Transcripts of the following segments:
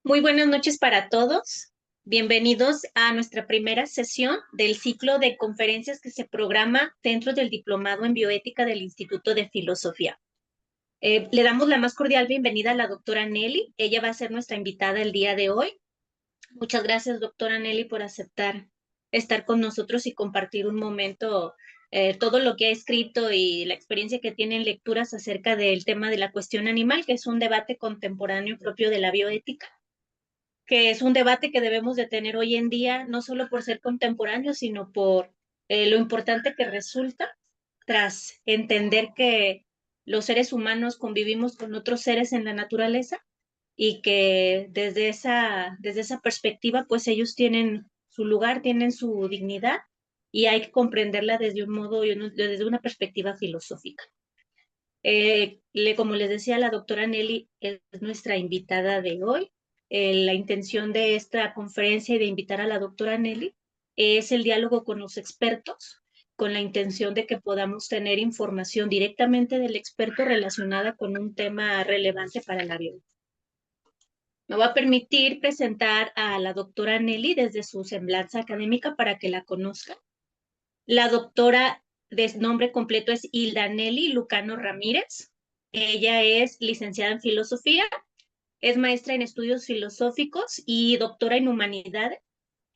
Muy buenas noches para todos. Bienvenidos a nuestra primera sesión del ciclo de conferencias que se programa dentro del Diplomado en Bioética del Instituto de Filosofía. Le damos la más cordial bienvenida a la doctora Nelly. Ella va a ser nuestra invitada el día de hoy. Muchas gracias, doctora Nelly, por aceptar estar con nosotros y compartir un momento todo lo que ha escrito y la experiencia que tiene en lecturas acerca del tema de la cuestión animal, que es un debate contemporáneo propio de la bioética, que es un debate que debemos de tener hoy en día, no solo por ser contemporáneo, sino por lo importante que resulta tras entender que los seres humanos convivimos con otros seres en la naturaleza y que desde esa perspectiva, pues ellos tienen su lugar, tienen su dignidad y hay que comprenderla desde un modo y desde una perspectiva filosófica. Como les decía, la doctora Nelly es nuestra invitada de hoy. La intención de esta conferencia y de invitar a la doctora Nelly es el diálogo con los expertos, con la intención de que podamos tener información directamente del experto relacionada con un tema relevante para la vida. Me voy a permitir presentar a la doctora Nelly desde su semblanza académica para que la conozcan. La doctora de nombre completo es Hilda Nelly Lucano Ramírez. Ella es licenciada en filosofía, es maestra en estudios filosóficos y doctora en humanidades,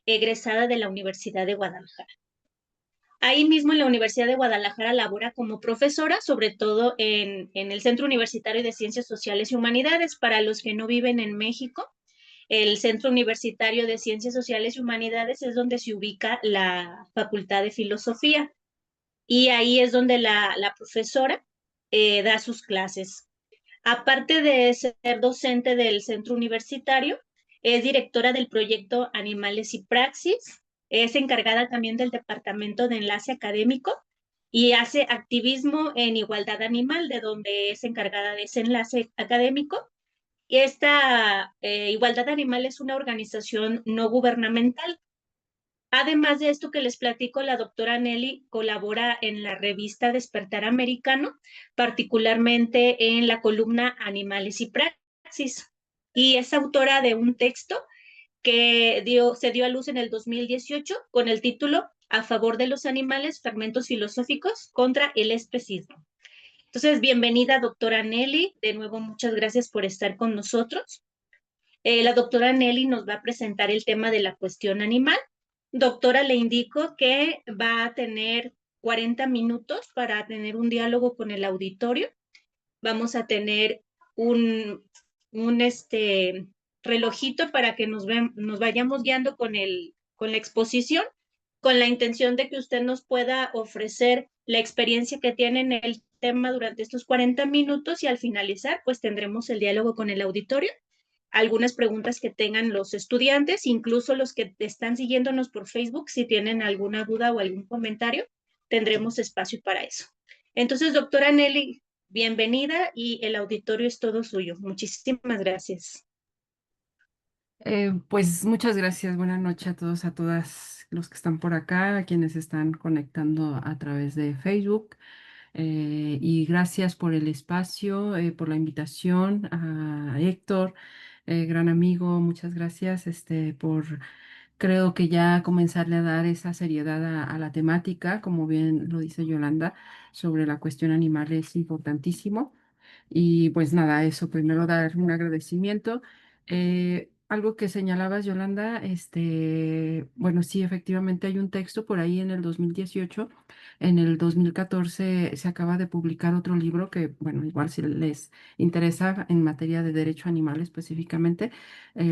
egresada de la Universidad de Guadalajara. Ahí mismo en la Universidad de Guadalajara labora como profesora, sobre todo en el Centro Universitario de Ciencias Sociales y Humanidades. Para los que no viven en México, el Centro Universitario de Ciencias Sociales y Humanidades es donde se ubica la Facultad de Filosofía y ahí es donde la profesora da sus clases. Aparte de ser docente del centro universitario, es directora del proyecto Animales y Praxis, es encargada también del departamento de enlace académico y hace activismo en igualdad animal, de donde es encargada de ese enlace académico. Y esta Igualdad Animal es una organización no gubernamental. Además de esto que les platico, la doctora Nelly colabora en la revista Despertar Americano, particularmente en la columna Animales y Praxis, y es autora de un texto que se dio a luz en el 2018 con el título A favor de los animales, fragmentos filosóficos contra el especismo. Entonces, bienvenida, doctora Nelly. De nuevo, muchas gracias por estar con nosotros. La doctora Nelly nos va a presentar el tema de la cuestión animal. Doctora, le indico que va a tener 40 minutos para tener un diálogo con el auditorio. Vamos a tener un relojito para que nos vayamos guiando con la exposición, con la intención de que usted nos pueda ofrecer la experiencia que tiene en el tema durante estos 40 minutos y al finalizar, pues tendremos el diálogo con el auditorio, algunas preguntas que tengan los estudiantes, incluso los que están siguiéndonos por Facebook, si tienen alguna duda o algún comentario, tendremos espacio para eso. Entonces, doctora Nelly, bienvenida y el auditorio es todo suyo. Muchísimas gracias. Pues muchas gracias, buenas noches a todos, a todas los que están por acá, a quienes están conectando a través de Facebook. Y gracias por el espacio, por la invitación a Héctor, gran amigo, muchas gracias por, creo que ya comenzarle a dar esa seriedad a la temática, como bien lo dice Yolanda, sobre la cuestión animal es importantísimo. Y pues nada, eso primero dar un agradecimiento. Algo que señalabas, Yolanda, bueno, sí, efectivamente hay un texto por ahí en el 2018. En el 2014 se acaba de publicar otro libro que, bueno, igual si les interesa en materia de derecho animal específicamente,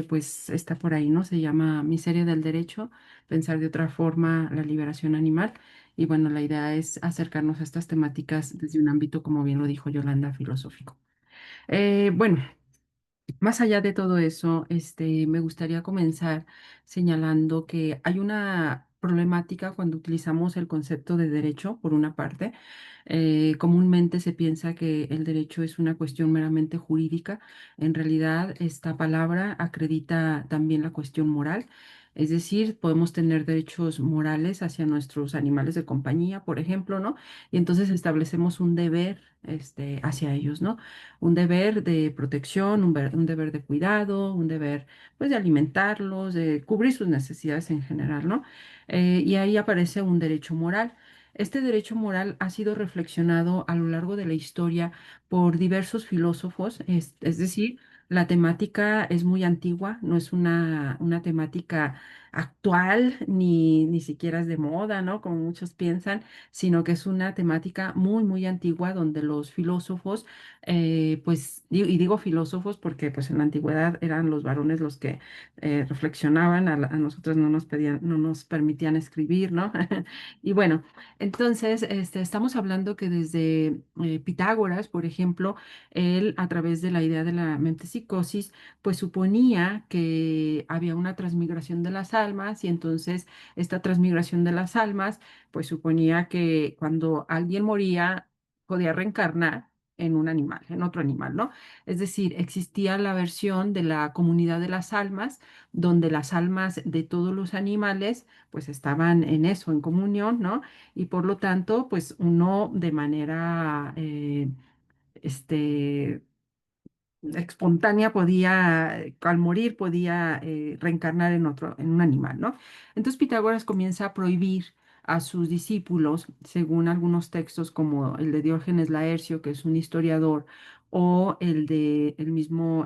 pues está por ahí, ¿no? Se llama Miseria del Derecho, pensar de otra forma la liberación animal. Y bueno, la idea es acercarnos a estas temáticas desde un ámbito, como bien lo dijo Yolanda, filosófico. Bueno, más allá de todo eso, me gustaría comenzar señalando que hay una problemática cuando utilizamos el concepto de derecho, por una parte. Comúnmente se piensa que el derecho es una cuestión meramente jurídica. En realidad, esta palabra acredita también la cuestión moral. Es decir, podemos tener derechos morales hacia nuestros animales de compañía, por ejemplo, ¿no? Y entonces establecemos un deber, hacia ellos, ¿no? Un deber de protección, un deber de cuidado, un deber, pues, de alimentarlos, de cubrir sus necesidades en general, ¿no? Y ahí aparece un derecho moral. Este derecho moral ha sido reflexionado a lo largo de la historia por diversos filósofos, es decir, la temática es muy antigua, no es una temática actual ni siquiera es de moda, ¿no? Como muchos piensan, sino que es una temática muy, muy antigua donde los filósofos, pues, y digo filósofos porque pues en la antigüedad eran los varones los que reflexionaban, a nosotros no nos pedían, no nos permitían escribir, ¿no? Y bueno, entonces, estamos hablando que desde Pitágoras, por ejemplo, él, a través de la idea de la mentepsicosis, pues suponía que había una transmigración de las almas y entonces esta transmigración de las almas, pues suponía que cuando alguien moría, podía reencarnar en un animal, en otro animal, ¿no? Es decir, existía la versión de la comunidad de las almas, donde las almas de todos los animales, pues estaban en eso, en comunión, ¿no? Y por lo tanto, pues uno de manera este, espontánea podía, al morir, podía reencarnar en otro, en un animal, ¿no? Entonces Pitágoras comienza a prohibir a sus discípulos, según algunos textos como el de Diógenes Laercio, que es un historiador, o el de el mismo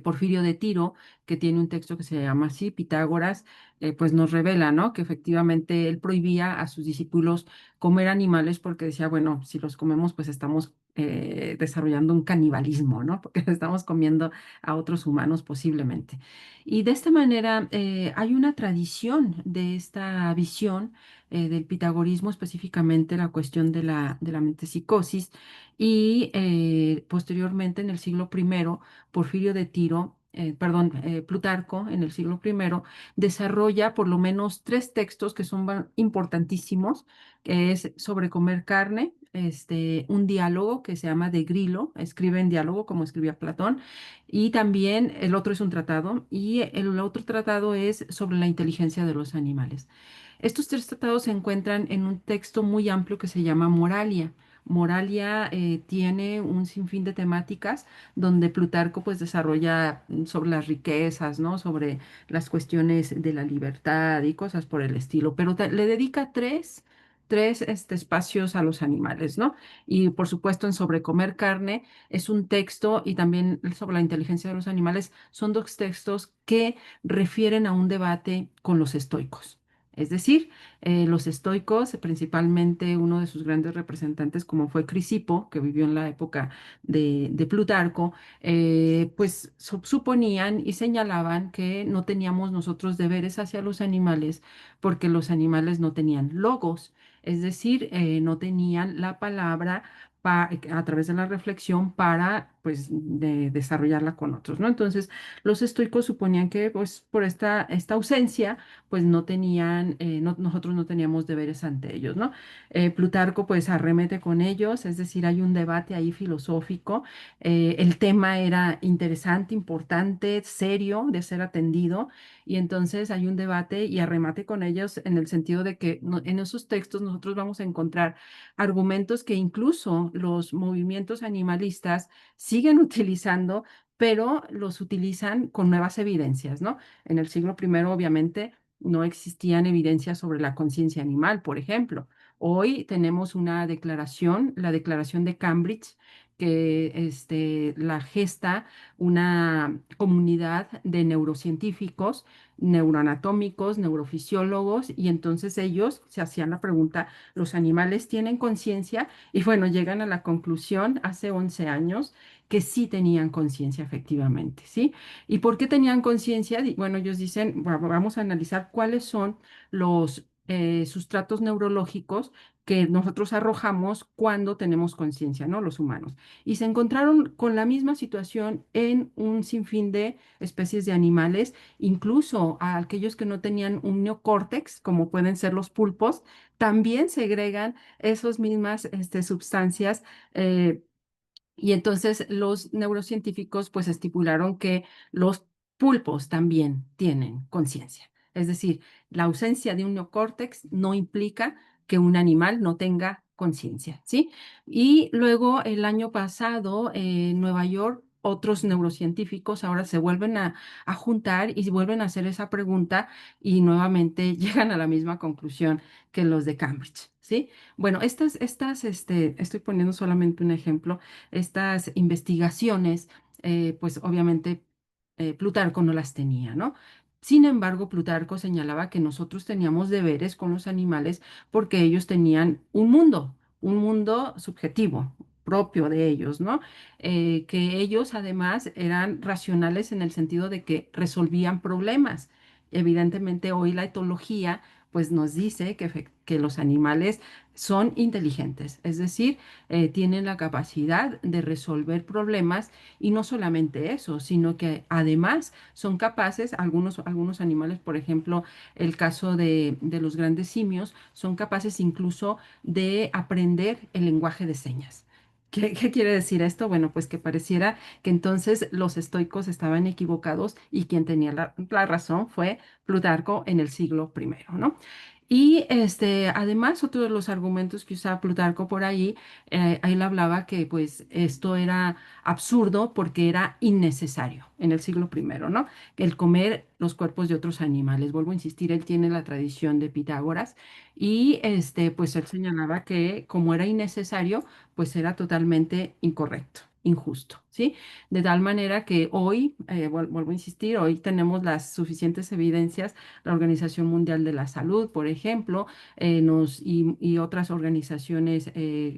Porfirio de Tiro, que tiene un texto que se llama así, Pitágoras, pues nos revela, ¿no? Que efectivamente él prohibía a sus discípulos comer animales porque decía, bueno, si los comemos, pues estamos desarrollando un canibalismo, ¿no? Porque estamos comiendo a otros humanos posiblemente. Y de esta manera hay una tradición de esta visión del pitagorismo, específicamente la cuestión de la metempsicosis, y posteriormente en el siglo primero Porfirio de Tiro, perdón, Plutarco en el siglo primero desarrolla por lo menos tres textos que son importantísimos, que es sobre comer carne, un diálogo que se llama De Grilo, escribe en diálogo como escribía Platón, y también el otro es un tratado, y el otro tratado es sobre la inteligencia de los animales. Estos tres tratados se encuentran en un texto muy amplio que se llama Moralia. Moralia tiene un sinfín de temáticas donde Plutarco pues desarrolla sobre las riquezas, ¿no? Sobre las cuestiones de la libertad y cosas por el estilo, pero le dedica tres espacios a los animales, ¿no? Y por supuesto en Sobre comer carne es un texto y también sobre la inteligencia de los animales son dos textos que refieren a un debate con los estoicos. Es decir, los estoicos, principalmente uno de sus grandes representantes, como fue Crisipo, que vivió en la época de Plutarco, pues suponían y señalaban que no teníamos nosotros deberes hacia los animales porque los animales no tenían logos, es decir, no tenían la palabra a través de la reflexión para, pues, desarrollarla con otros, ¿no? Entonces, los estoicos suponían que, pues, por esta ausencia, pues no tenían, nosotros no teníamos deberes ante ellos, ¿no? Plutarco pues arremete con ellos, es decir, hay un debate ahí filosófico, el tema era interesante, importante, serio de ser atendido, y entonces hay un debate y arremate con ellos en el sentido de que en esos textos nosotros vamos a encontrar argumentos que incluso los movimientos animalistas siguen utilizando, pero los utilizan con nuevas evidencias, ¿no? En el siglo primero, obviamente, no existían evidencias sobre la conciencia animal, por ejemplo. Hoy tenemos una declaración, la Declaración de Cambridge, que la gesta una comunidad de neurocientíficos, neuroanatómicos, neurofisiólogos, y entonces ellos se hacían la pregunta, ¿los animales tienen conciencia? Y bueno, llegan a la conclusión hace 11 años que sí tenían conciencia efectivamente, ¿sí? ¿Y por qué tenían conciencia? Bueno, ellos dicen, vamos a analizar cuáles son los sustratos neurológicos que nosotros arrojamos cuando tenemos conciencia, ¿no? Los humanos. Y se encontraron con la misma situación en un sinfín de especies de animales, incluso a aquellos que no tenían un neocórtex, como pueden ser los pulpos, también segregan esas mismas sustancias. Y entonces los neurocientíficos pues estipularon que los pulpos también tienen conciencia. Es decir, la ausencia de un neocórtex no implica que un animal no tenga conciencia, ¿sí? Y luego el año pasado en Nueva York, otros neurocientíficos ahora se vuelven a juntar y vuelven a hacer esa pregunta y nuevamente llegan a la misma conclusión que los de Cambridge, ¿sí? Bueno, estoy poniendo solamente un ejemplo, estas investigaciones, pues obviamente Plutarco no las tenía, ¿no? Sin embargo, Plutarco señalaba que nosotros teníamos deberes con los animales porque ellos tenían un mundo subjetivo, propio de ellos, ¿no? Que ellos además eran racionales en el sentido de que resolvían problemas. Evidentemente, hoy la etología pues nos dice que los animales son inteligentes, es decir, tienen la capacidad de resolver problemas y no solamente eso, sino que además son capaces, algunos animales, por ejemplo, el caso de los grandes simios, son capaces incluso de aprender el lenguaje de señas. ¿Qué quiere decir esto? Bueno, pues que pareciera que entonces los estoicos estaban equivocados y quien tenía la razón fue Plutarco en el siglo primero, ¿no? Y además, otro de los argumentos que usaba Plutarco por ahí, él hablaba que pues esto era absurdo porque era innecesario en el siglo primero, ¿no? El comer los cuerpos de otros animales. Vuelvo a insistir, él tiene la tradición de Pitágoras y pues él señalaba que como era innecesario, pues era totalmente incorrecto, injusto, ¿sí? De tal manera que hoy, vuelvo a insistir, hoy tenemos las suficientes evidencias, la Organización Mundial de la Salud, por ejemplo, y otras organizaciones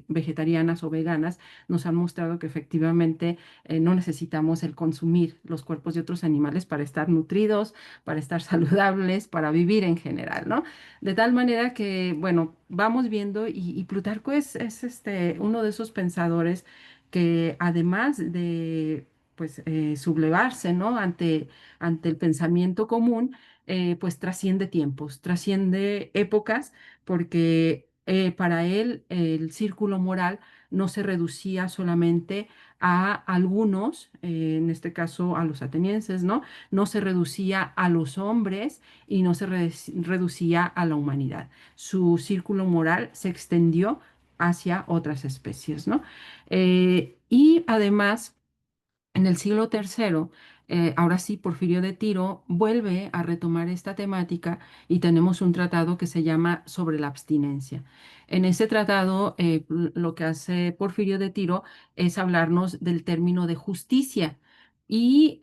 vegetarianas o veganas nos han mostrado que efectivamente no necesitamos el consumir los cuerpos de otros animales para estar nutridos, para estar saludables, para vivir en general, ¿no? De tal manera que, bueno, vamos viendo y Plutarco es uno de esos pensadores que además de pues sublevarse, ¿no? Ante el pensamiento común, pues trasciende tiempos, trasciende épocas, porque para él el círculo moral no se reducía solamente a algunos, en este caso a los atenienses, ¿no? No se reducía a los hombres y no se reducía a la humanidad. Su círculo moral se extendió hacia otras especies, ¿no? Y además, en el siglo tercero, ahora sí, Porfirio de Tiro vuelve a retomar esta temática y tenemos un tratado que se llama Sobre la abstinencia. En ese tratado, lo que hace Porfirio de Tiro es hablarnos del término de justicia. Y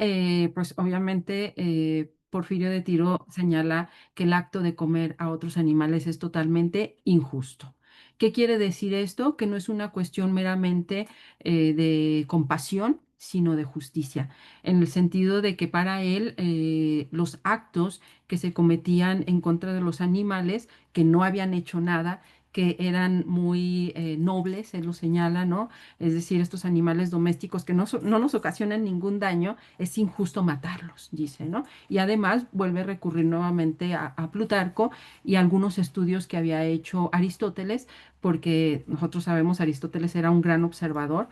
pues obviamente Porfirio de Tiro señala que el acto de comer a otros animales es totalmente injusto. ¿Qué quiere decir esto? Que no es una cuestión meramente de compasión, sino de justicia, en el sentido de que para él los actos que se cometían en contra de los animales, que no habían hecho nada, que eran muy nobles, él lo señala, ¿no? Es decir, estos animales domésticos que no nos ocasionan ningún daño, es injusto matarlos, dice, ¿no? Y además vuelve a recurrir nuevamente a Plutarco y a algunos estudios que había hecho Aristóteles, porque nosotros sabemos Aristóteles era un gran observador,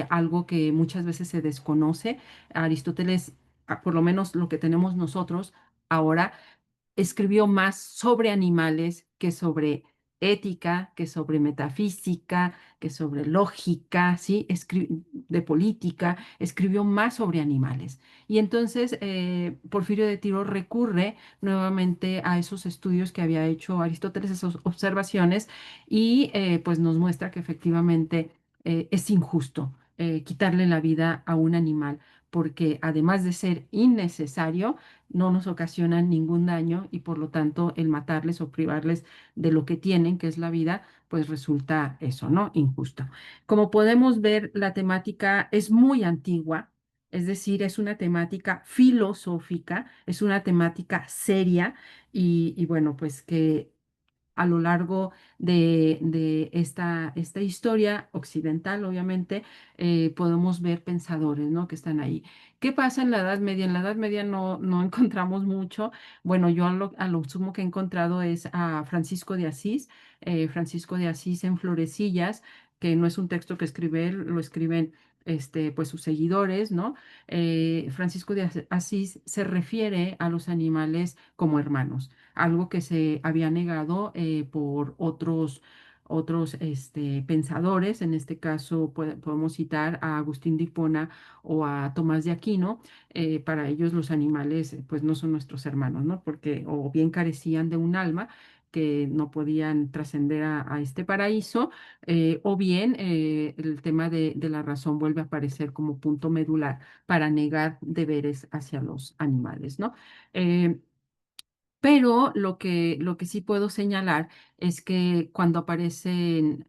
algo que muchas veces se desconoce. Aristóteles, por lo menos lo que tenemos nosotros ahora, escribió más sobre animales que sobre ética, que sobre metafísica, que sobre lógica, ¿sí? De política, escribió más sobre animales. Y entonces Porfirio de Tiro recurre nuevamente a esos estudios que había hecho Aristóteles, esas observaciones, y pues nos muestra que efectivamente es injusto quitarle la vida a un animal, porque además de ser innecesario, no nos ocasionan ningún daño y por lo tanto el matarles o privarles de lo que tienen, que es la vida, pues resulta eso, ¿no? Injusto. Como podemos ver, la temática es muy antigua, es decir, es una temática filosófica, es una temática seria y bueno, pues que a lo largo de esta historia occidental, obviamente, podemos ver pensadores, ¿no? Que están ahí. ¿Qué pasa en la Edad Media? En la Edad Media no encontramos mucho. Bueno, yo a lo sumo que he encontrado es a Francisco de Asís, Francisco de Asís en Florecillas, que no es un texto que escribe él, lo escriben pues sus seguidores, ¿no? Francisco de Asís se refiere a los animales como hermanos, algo que se había negado por otros pensadores. En este caso podemos citar a Agustín de Hipona o a Tomás de Aquino. Para ellos los animales pues no son nuestros hermanos, ¿no? Porque o bien carecían de un alma que no podían trascender a este paraíso, o bien el tema de la razón vuelve a aparecer como punto medular para negar deberes hacia los animales, ¿no? Eh, pero lo que sí puedo señalar es que cuando aparece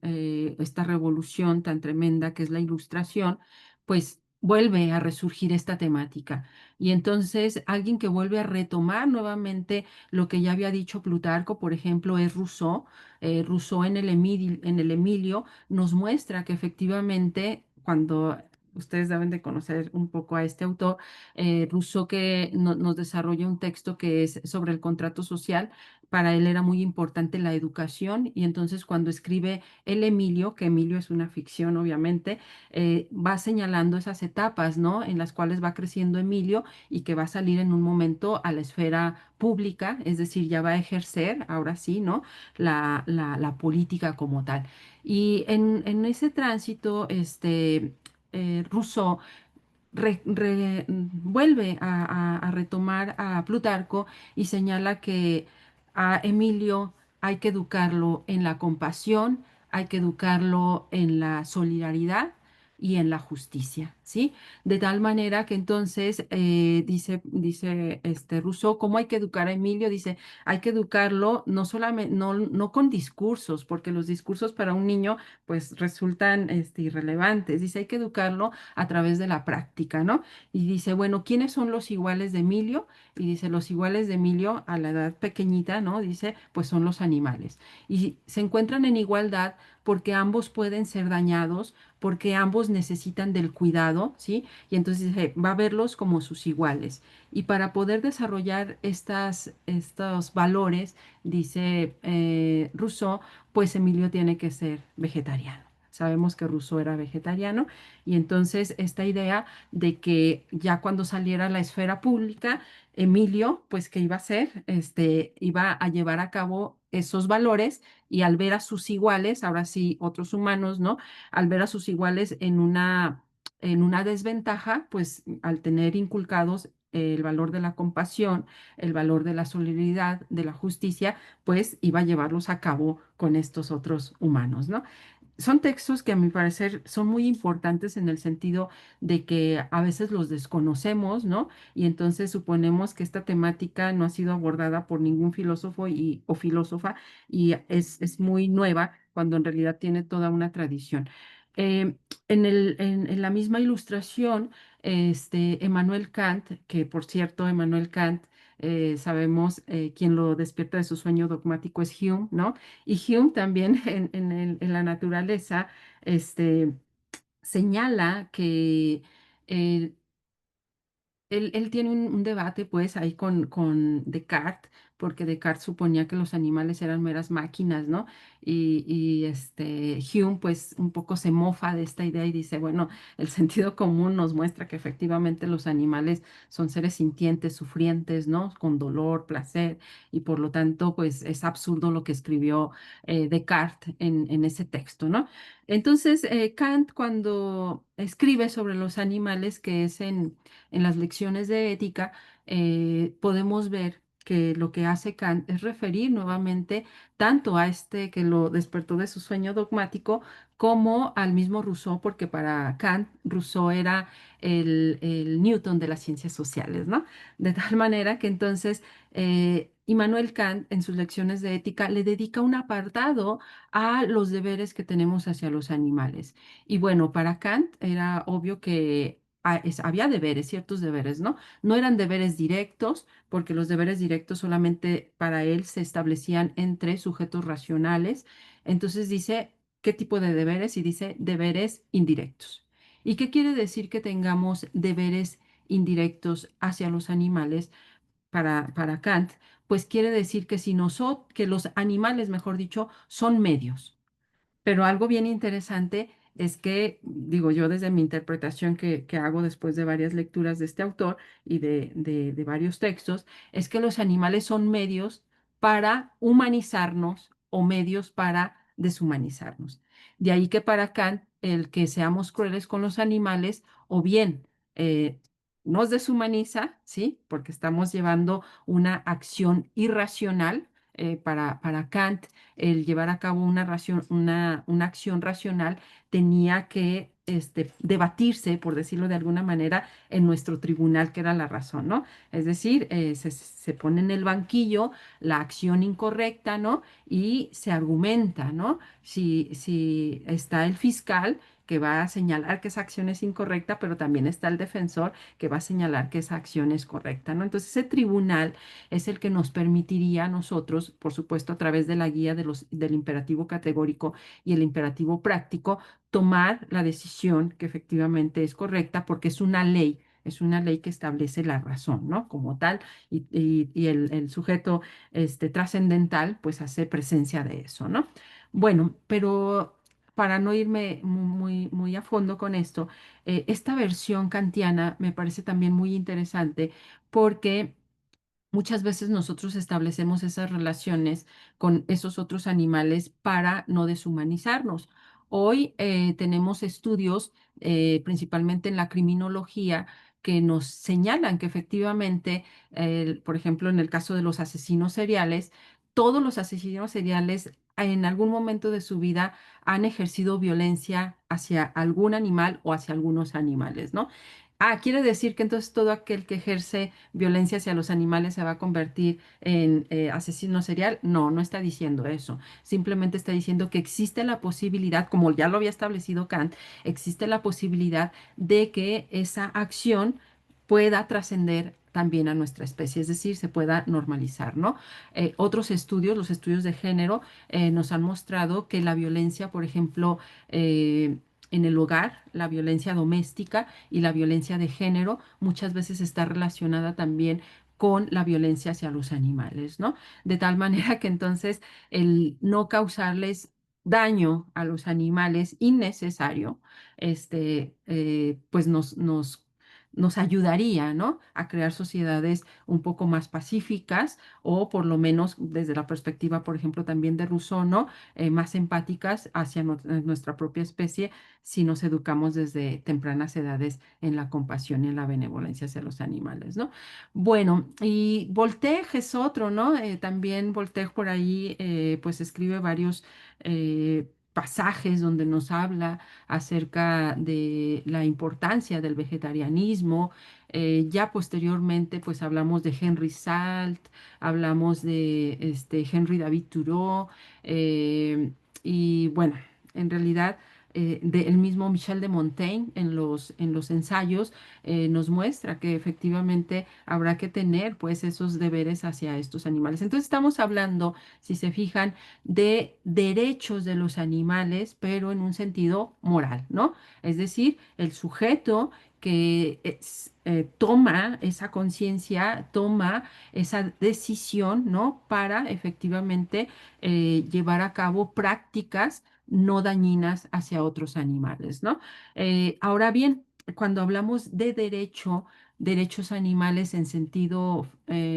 esta revolución tan tremenda que es la Ilustración, pues vuelve a resurgir esta temática. Y entonces alguien que vuelve a retomar nuevamente lo que ya había dicho Plutarco, por ejemplo, es Rousseau. Rousseau en el Emilio nos muestra que efectivamente cuando... Ustedes deben de conocer un poco a este autor. Rousseau que nos desarrolla un texto que es sobre el contrato social. Para él era muy importante la educación y entonces cuando escribe El Emilio, que Emilio es una ficción obviamente, va señalando esas etapas, ¿no? En las cuales va creciendo Emilio y que va a salir en un momento a la esfera pública, es decir, ya va a ejercer, ahora sí, ¿no? La política como tal. Y en ese tránsito, Rousseau vuelve a retomar a Plutarco y señala que a Emilio hay que educarlo en la compasión, hay que educarlo en la solidaridad y en la justicia, ¿sí? De tal manera que entonces dice Rousseau, ¿cómo hay que educar a Emilio? Dice, hay que educarlo no solamente, no con discursos, porque los discursos para un niño pues resultan irrelevantes. Dice, hay que educarlo a través de la práctica, ¿no? Y dice, bueno, ¿quiénes son los iguales de Emilio? Y dice, los iguales de Emilio a la edad pequeñita, ¿no? Dice, pues son los animales. Y se encuentran en igualdad porque ambos pueden ser dañados, porque ambos necesitan del cuidado, ¿sí? Y entonces dice, va a verlos como sus iguales. Y para poder desarrollar estos valores, dice Rousseau, pues Emilio tiene que ser vegetariano. Sabemos que Rousseau era vegetariano y entonces esta idea de que ya cuando saliera a la esfera pública, Emilio, pues, ¿qué iba a hacer? Iba a llevar a cabo esos valores y al ver a sus iguales, ahora sí, otros humanos, ¿no? Al ver a sus iguales en una desventaja, pues al tener inculcados el valor de la compasión, el valor de la solidaridad, de la justicia, pues iba a llevarlos a cabo con estos otros humanos, ¿no? Son textos que a mi parecer son muy importantes en el sentido de que a veces los desconocemos, ¿no? Y entonces suponemos que esta temática no ha sido abordada por ningún filósofo o filósofa y es muy nueva cuando en realidad tiene toda una tradición. Eh, en la misma ilustración, Emmanuel Kant, que por cierto, Emmanuel Kant, sabemos quien lo despierta de su sueño dogmático es Hume, ¿no? Y Hume también en la naturaleza este, señala que eh, él tiene un debate, pues, ahí con Descartes, porque Descartes suponía que los animales eran meras máquinas, ¿no? Y Hume, pues, un poco se mofa de esta idea y dice, bueno, el sentido común nos muestra que efectivamente los animales son seres sintientes, sufrientes, ¿no? Con dolor, placer, y por lo tanto, pues, es absurdo lo que escribió Descartes en ese texto, ¿no? Entonces, Kant, cuando escribe sobre los animales, que es en las lecciones de ética, podemos ver que lo que hace Kant es referir nuevamente tanto a este que lo despertó de su sueño dogmático como al mismo Rousseau, porque para Kant Rousseau era el Newton de las ciencias sociales, ¿no? De tal manera que entonces Immanuel Kant en sus lecciones de ética le dedica un apartado a los deberes que tenemos hacia los animales. Y bueno, para Kant era obvio que había deberes, ciertos deberes, ¿no? No eran deberes directos, porque los deberes directos solamente para él se establecían entre sujetos racionales. Entonces dice, ¿qué tipo de deberes? Y dice deberes indirectos. ¿Y qué quiere decir que tengamos deberes indirectos hacia los animales para Kant? Pues quiere decir que si nosotros, que los animales, mejor dicho, son medios. Pero algo bien interesante es que, digo yo desde mi interpretación que hago después de varias lecturas de este autor y de varios textos, es que los animales son medios para humanizarnos o medios para deshumanizarnos. De ahí que para Kant el que seamos crueles con los animales o bien nos deshumaniza, ¿sí? Porque estamos llevando una acción irracional. Para Kant, el llevar a cabo una acción racional tenía que debatirse, por decirlo de alguna manera, en nuestro tribunal, que era la razón, ¿no? Es decir, se pone en el banquillo la acción incorrecta, ¿no? Y se argumenta, ¿no? Si está el fiscal que va a señalar que esa acción es incorrecta, pero también está el defensor que va a señalar que esa acción es correcta, ¿no? Entonces, ese tribunal es el que nos permitiría a nosotros, por supuesto, a través de la guía del imperativo categórico y el imperativo práctico, tomar la decisión que efectivamente es correcta porque es una ley que establece la razón, ¿no? Como tal, y el sujeto trascendental, pues hace presencia de eso, ¿no? Bueno, pero para no irme muy a fondo con esto, esta versión kantiana me parece también muy interesante porque muchas veces nosotros establecemos esas relaciones con esos otros animales para no deshumanizarnos. Hoy tenemos estudios, principalmente en la criminología, que nos señalan que efectivamente, por ejemplo, en el caso de los asesinos seriales, todos los asesinos seriales en algún momento de su vida han ejercido violencia hacia algún animal o hacia algunos animales, ¿no? Ah, quiere decir que entonces todo aquel que ejerce violencia hacia los animales se va a convertir en asesino serial. No, no está diciendo eso. Simplemente está diciendo que existe la posibilidad, como ya lo había establecido Kant, existe la posibilidad de que esa acción pueda trascender también a nuestra especie, es decir, se pueda normalizar, ¿no? Otros estudios, los estudios de género, nos han mostrado que la violencia, por ejemplo, en el hogar, la violencia doméstica y la violencia de género muchas veces está relacionada también con la violencia hacia los animales, ¿no? De tal manera que entonces el no causarles daño a los animales innecesario, pues nos ayudaría, ¿no? A crear sociedades un poco más pacíficas o por lo menos desde la perspectiva, por ejemplo, también de Rousseau, ¿no? Más empáticas hacia nuestra propia especie si nos educamos desde tempranas edades en la compasión y en la benevolencia hacia los animales, ¿no? Bueno, y Voltaire es otro, ¿no? También Voltaire por ahí, pues escribe varios pasajes donde nos habla acerca de la importancia del vegetarianismo. Ya posteriormente, pues hablamos de Henry Salt, hablamos de Henry David Thoreau, y bueno, en realidad el mismo Michel de Montaigne en los ensayos nos muestra que efectivamente habrá que tener pues esos deberes hacia estos animales. Entonces estamos hablando, si se fijan, de derechos de los animales, pero en un sentido moral, ¿no? Es decir, el sujeto que toma esa conciencia, toma esa decisión, ¿no? Para efectivamente llevar a cabo prácticas no dañinas hacia otros animales, ¿no? Ahora bien, cuando hablamos de derechos animales en sentido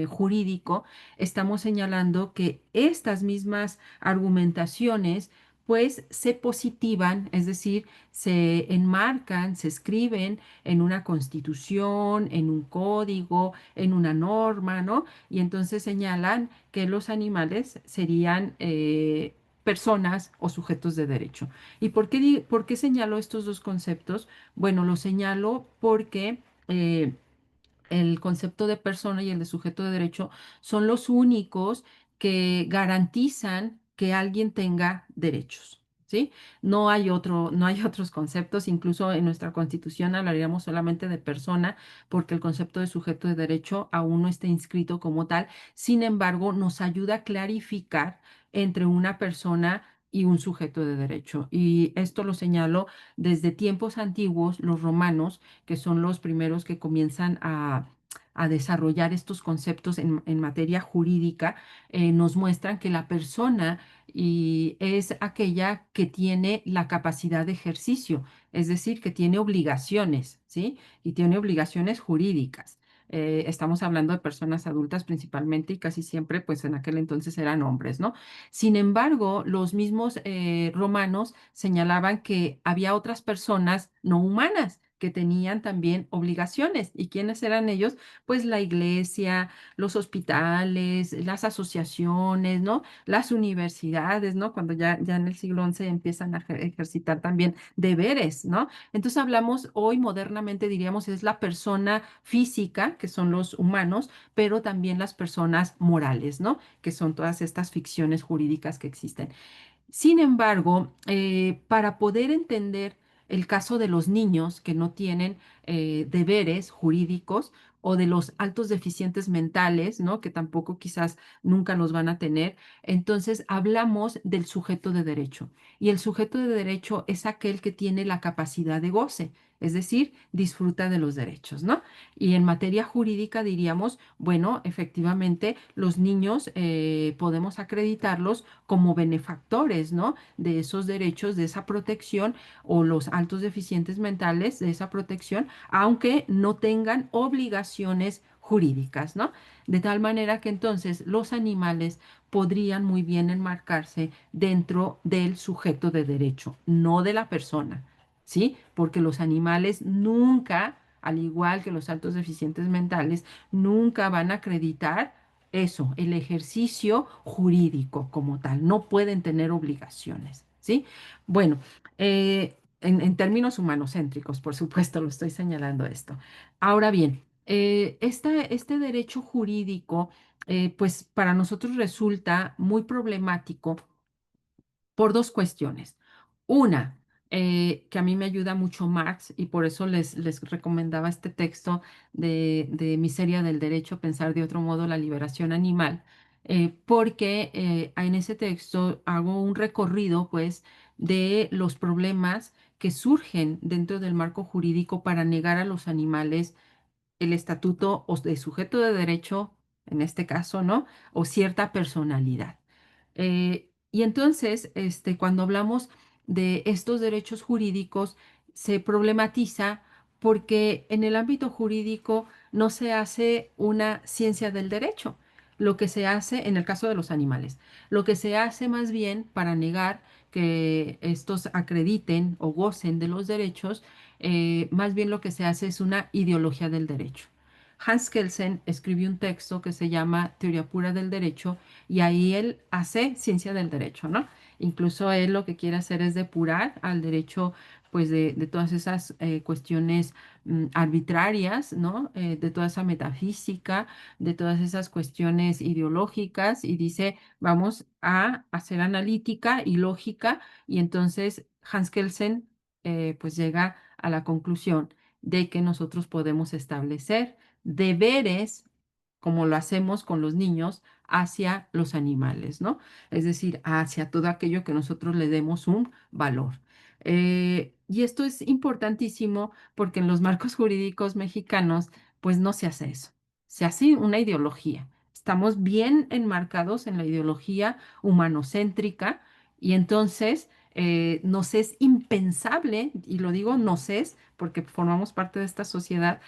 jurídico, estamos señalando que estas mismas argumentaciones pues se positivan, es decir, se enmarcan, se escriben en una constitución, en un código, en una norma, ¿no? Y entonces señalan que los animales serían personas o sujetos de derecho. ¿Y por qué señalo estos dos conceptos? Bueno, lo señalo porque el concepto de persona y el de sujeto de derecho son los únicos que garantizan que alguien tenga derechos. ¿Sí? No hay otros conceptos, incluso en nuestra Constitución hablaríamos solamente de persona, porque el concepto de sujeto de derecho aún no está inscrito como tal. Sin embargo, nos ayuda a clarificar entre una persona y un sujeto de derecho. Y esto lo señalo desde tiempos antiguos, los romanos, que son los primeros que comienzan a desarrollar estos conceptos en materia jurídica, nos muestran que la persona es aquella que tiene la capacidad de ejercicio, es decir, que tiene obligaciones, ¿sí? Y tiene obligaciones jurídicas. Estamos hablando de personas adultas principalmente y casi siempre, pues en aquel entonces eran hombres, ¿no? Sin embargo, los mismos romanos señalaban que había otras personas no humanas que tenían también obligaciones. ¿Y quiénes eran ellos? Pues la iglesia, los hospitales, las asociaciones, ¿no? Las universidades, ¿no? Cuando ya en el siglo XI empiezan a ejercitar también deberes, ¿no? Entonces hablamos hoy modernamente, diríamos, es la persona física, que son los humanos, pero también las personas morales, ¿no? Que son todas estas ficciones jurídicas que existen. Sin embargo, para poder entender el caso de los niños que no tienen deberes jurídicos o de los altos deficientes mentales, ¿no? Que tampoco quizás nunca los van a tener, entonces hablamos del sujeto de derecho. Y el sujeto de derecho es aquel que tiene la capacidad de goce, es decir, disfruta de los derechos, ¿no? Y en materia jurídica diríamos, bueno, efectivamente, los niños podemos acreditarlos como benefactores, ¿no? De esos derechos, de esa protección, o los altos deficientes mentales de esa protección, aunque no tengan obligaciones jurídicas, ¿no? De tal manera que entonces los animales podrían muy bien enmarcarse dentro del sujeto de derecho, no de la persona, ¿sí? Porque los animales nunca, al igual que los altos deficientes mentales, nunca van a acreditar eso, el ejercicio jurídico como tal. No pueden tener obligaciones, ¿sí? Bueno, en términos humanocéntricos, por supuesto, lo estoy señalando esto. Ahora bien, este derecho jurídico, pues para nosotros resulta muy problemático por dos cuestiones. Una, que a mí me ayuda mucho Marx y por eso les recomendaba este texto de Miseria del Derecho, pensar de otro modo la liberación animal, porque en ese texto hago un recorrido, pues, de los problemas que surgen dentro del marco jurídico para negar a los animales el estatuto o de sujeto de derecho, en este caso, ¿no? O cierta personalidad. Y entonces, cuando hablamos de estos derechos jurídicos, se problematiza porque en el ámbito jurídico no se hace una ciencia del derecho. Lo que se hace, en el caso de los animales, lo que se hace más bien para negar que estos acrediten o gocen de los derechos, más bien lo que se hace es una ideología del derecho. Hans Kelsen escribió un texto que se llama Teoría pura del derecho y ahí él hace ciencia del derecho, ¿no? Incluso él lo que quiere hacer es depurar al derecho, pues, de todas esas cuestiones arbitrarias, ¿no? De toda esa metafísica, de todas esas cuestiones ideológicas y dice, vamos a hacer analítica y lógica y entonces Hans Kelsen, pues, llega a la conclusión de que nosotros podemos establecer deberes, como lo hacemos con los niños, hacia los animales, ¿no? Es decir, hacia todo aquello que nosotros le demos un valor. Y esto es importantísimo porque en los marcos jurídicos mexicanos, pues no se hace eso. Se hace una ideología. Estamos bien enmarcados en la ideología humanocéntrica y entonces nos es impensable, y lo digo nos es porque formamos parte de esta sociedad,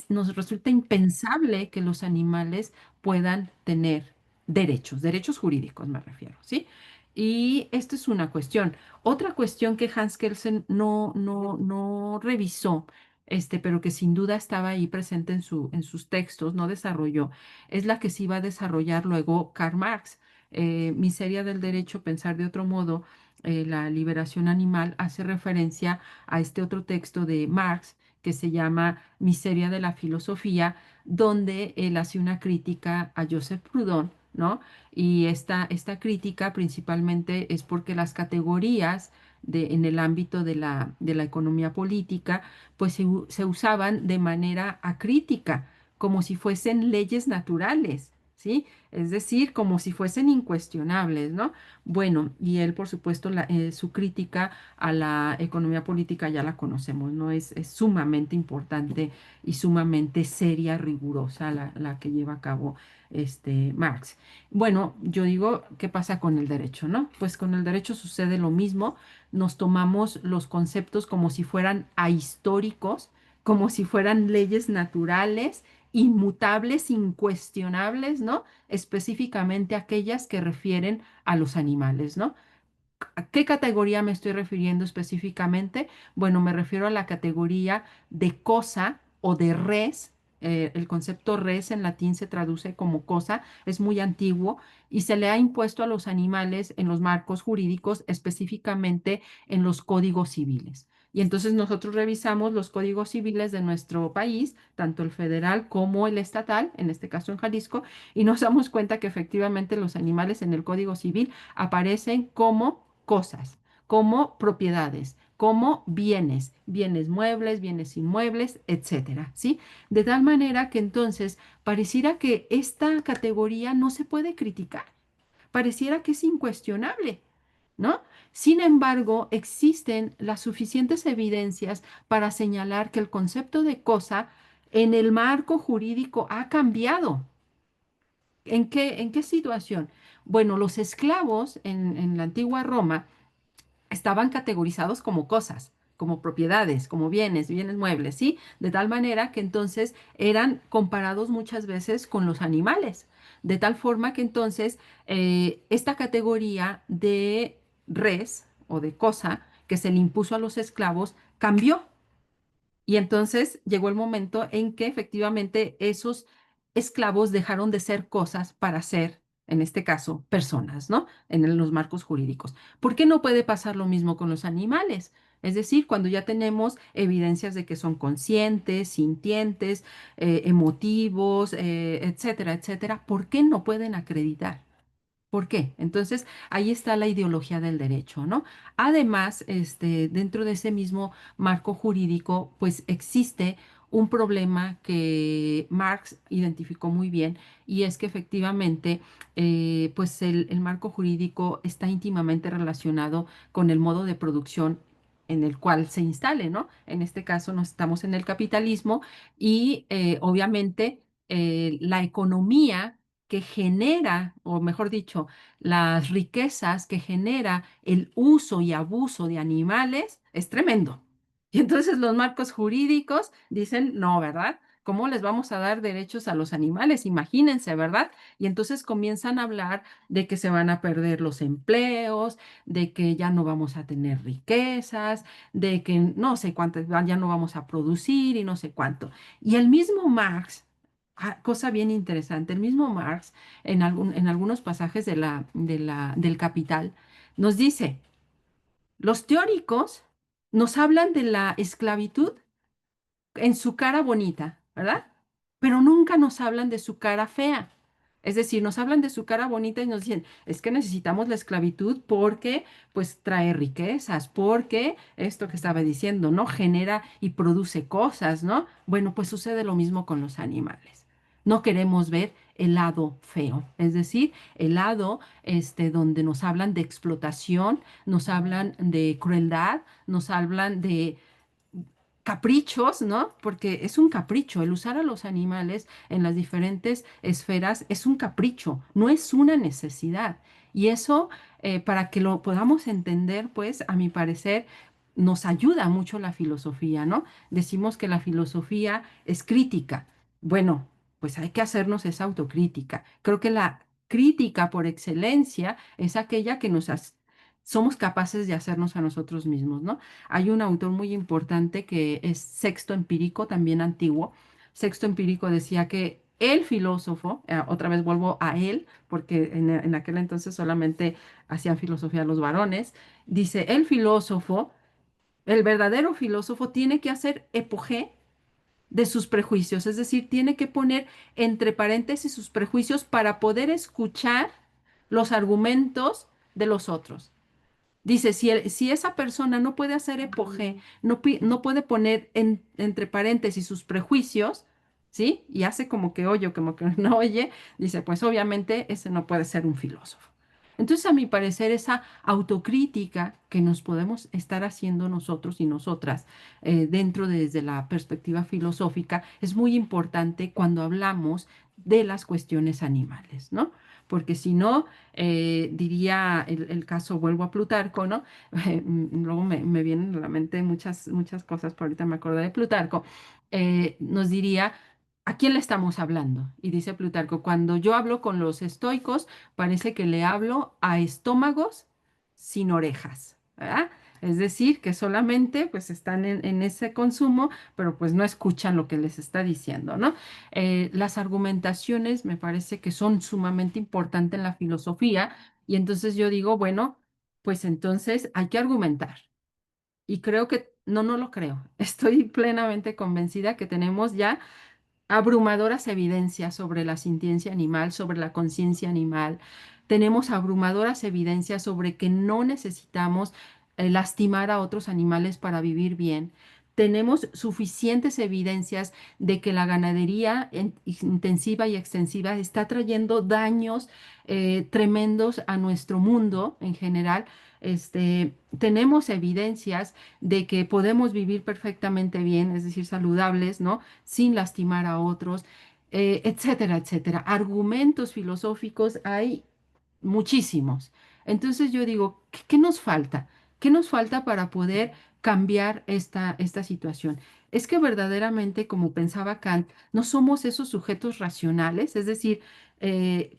nos resulta impensable que los animales puedan tener derechos, derechos jurídicos me refiero, ¿sí? Y esto es una cuestión. Otra cuestión que Hans Kelsen no revisó, pero que sin duda estaba ahí presente en sus textos, no desarrolló, es la que se iba a desarrollar luego Karl Marx. Miseria del derecho, pensar de otro modo, la liberación animal, hace referencia a este otro texto de Marx que se llama Miseria de la filosofía, donde él hace una crítica a Joseph Proudhon, ¿no? Y esta crítica principalmente es porque las categorías en el ámbito de la economía política, pues se usaban de manera acrítica, como si fuesen leyes naturales. ¿sí? Es decir, como si fuesen incuestionables, ¿no? Bueno, y él, por supuesto, su crítica a la economía política ya la conocemos, ¿no? Es sumamente importante y sumamente seria, rigurosa la que lleva a cabo Marx. Bueno, yo digo, ¿qué pasa con el derecho, no? Pues con el derecho sucede lo mismo. Nos tomamos los conceptos como si fueran ahistóricos, como si fueran leyes naturales, inmutables, incuestionables, ¿no? Específicamente aquellas que refieren a los animales, ¿no? ¿A qué categoría me estoy refiriendo específicamente? Bueno, me refiero a la categoría de cosa o de res. El concepto res en latín se traduce como cosa, es muy antiguo y se le ha impuesto a los animales en los marcos jurídicos, específicamente en los códigos civiles. Y entonces nosotros revisamos los códigos civiles de nuestro país, tanto el federal como el estatal, en este caso en Jalisco, y nos damos cuenta que efectivamente los animales en el código civil aparecen como cosas, como propiedades, como bienes, bienes muebles, bienes inmuebles, etcétera, ¿sí? De tal manera que entonces pareciera que esta categoría no se puede criticar, pareciera que es incuestionable, ¿no? Sin embargo, existen las suficientes evidencias para señalar que el concepto de cosa en el marco jurídico ha cambiado. En qué situación? Bueno, los esclavos en la antigua Roma estaban categorizados como cosas, como propiedades, como bienes, bienes muebles, ¿sí? De tal manera que entonces eran comparados muchas veces con los animales, de tal forma que entonces esta categoría de res o de cosa que se le impuso a los esclavos cambió. Y entonces llegó el momento en que efectivamente esos esclavos dejaron de ser cosas para ser, en este caso, personas, ¿no? En los marcos jurídicos. ¿Por qué no puede pasar lo mismo con los animales? Es decir, cuando ya tenemos evidencias de que son conscientes, sintientes, emotivos, etcétera, etcétera, ¿por qué no pueden acreditar? ¿Por qué? Entonces, ahí está la ideología del derecho, ¿no? Además, dentro de ese mismo marco jurídico, pues existe un problema que Marx identificó muy bien y es que efectivamente, pues el marco jurídico está íntimamente relacionado con el modo de producción en el cual se instale, ¿no? En este caso, nos estamos en el capitalismo y obviamente la economía que genera, o mejor dicho, las riquezas que genera el uso y abuso de animales es tremendo. Y entonces los marcos jurídicos dicen, no, ¿verdad? ¿Cómo les vamos a dar derechos a los animales? Imagínense, ¿verdad? Y entonces comienzan a hablar de que se van a perder los empleos, de que ya no vamos a tener riquezas, de que no sé cuántas, ya no vamos a producir y no sé cuánto. Y el mismo Marx, cosa bien interesante, el mismo Marx en algunos pasajes del Capital nos dice, los teóricos nos hablan de la esclavitud en su cara bonita, ¿verdad? Pero nunca nos hablan de su cara fea. Es decir, nos hablan de su cara bonita y nos dicen, es que necesitamos la esclavitud porque pues trae riquezas, porque esto que estaba diciendo, ¿no? Genera y produce cosas, ¿no? Bueno, pues sucede lo mismo con los animales. No queremos ver el lado feo, es decir, el lado donde nos hablan de explotación, nos hablan de crueldad, nos hablan de caprichos, ¿no? Porque es un capricho, el usar a los animales en las diferentes esferas es un capricho, no es una necesidad. Y eso, para que lo podamos entender, pues, a mi parecer, nos ayuda mucho la filosofía, ¿no? Decimos que la filosofía es crítica. Bueno, pues hay que hacernos esa autocrítica. Creo que la crítica por excelencia es aquella que somos capaces de hacernos a nosotros mismos, ¿no? Hay un autor muy importante que es Sexto Empírico, también antiguo. Sexto Empírico decía que el filósofo, otra vez vuelvo a él, porque en aquel entonces solamente hacían filosofía los varones, dice, el filósofo, el verdadero filósofo tiene que hacer epogé de sus prejuicios, es decir, tiene que poner entre paréntesis sus prejuicios para poder escuchar los argumentos de los otros. Dice, si esa persona no puede hacer epoge, no puede poner entre paréntesis sus prejuicios, ¿sí? Y hace como que oye, como que no oye, dice, pues obviamente ese no puede ser un filósofo. Entonces, a mi parecer, esa autocrítica que nos podemos estar haciendo nosotros y nosotras dentro desde la perspectiva filosófica es muy importante cuando hablamos de las cuestiones animales, ¿no? Porque si no, diría el caso, vuelvo a Plutarco, ¿no? Luego me vienen a la mente muchas cosas, pero ahorita me acordé de Plutarco. Nos diría, ¿a quién le estamos hablando? Y dice Plutarco, cuando yo hablo con los estoicos, parece que le hablo a estómagos sin orejas, ¿verdad? Es decir, que solamente pues están en ese consumo, pero pues no escuchan lo que les está diciendo, ¿no? Las argumentaciones me parece que son sumamente importantes en la filosofía y entonces yo digo, bueno, pues entonces hay que argumentar. Y creo que, no lo creo, estoy plenamente convencida que tenemos ya abrumadoras evidencias sobre la sintiencia animal, sobre la conciencia animal. Tenemos abrumadoras evidencias sobre que no necesitamos lastimar a otros animales para vivir bien. Tenemos suficientes evidencias de que la ganadería intensiva y extensiva está trayendo daños tremendos a nuestro mundo en general. Tenemos evidencias de que podemos vivir perfectamente bien, es decir, saludables, ¿no? Sin lastimar a otros, etcétera, etcétera. Argumentos filosóficos hay muchísimos. Entonces yo digo, ¿qué nos falta? ¿Qué nos falta para poder cambiar esta situación? Es que verdaderamente, como pensaba Kant, no somos esos sujetos racionales, es decir,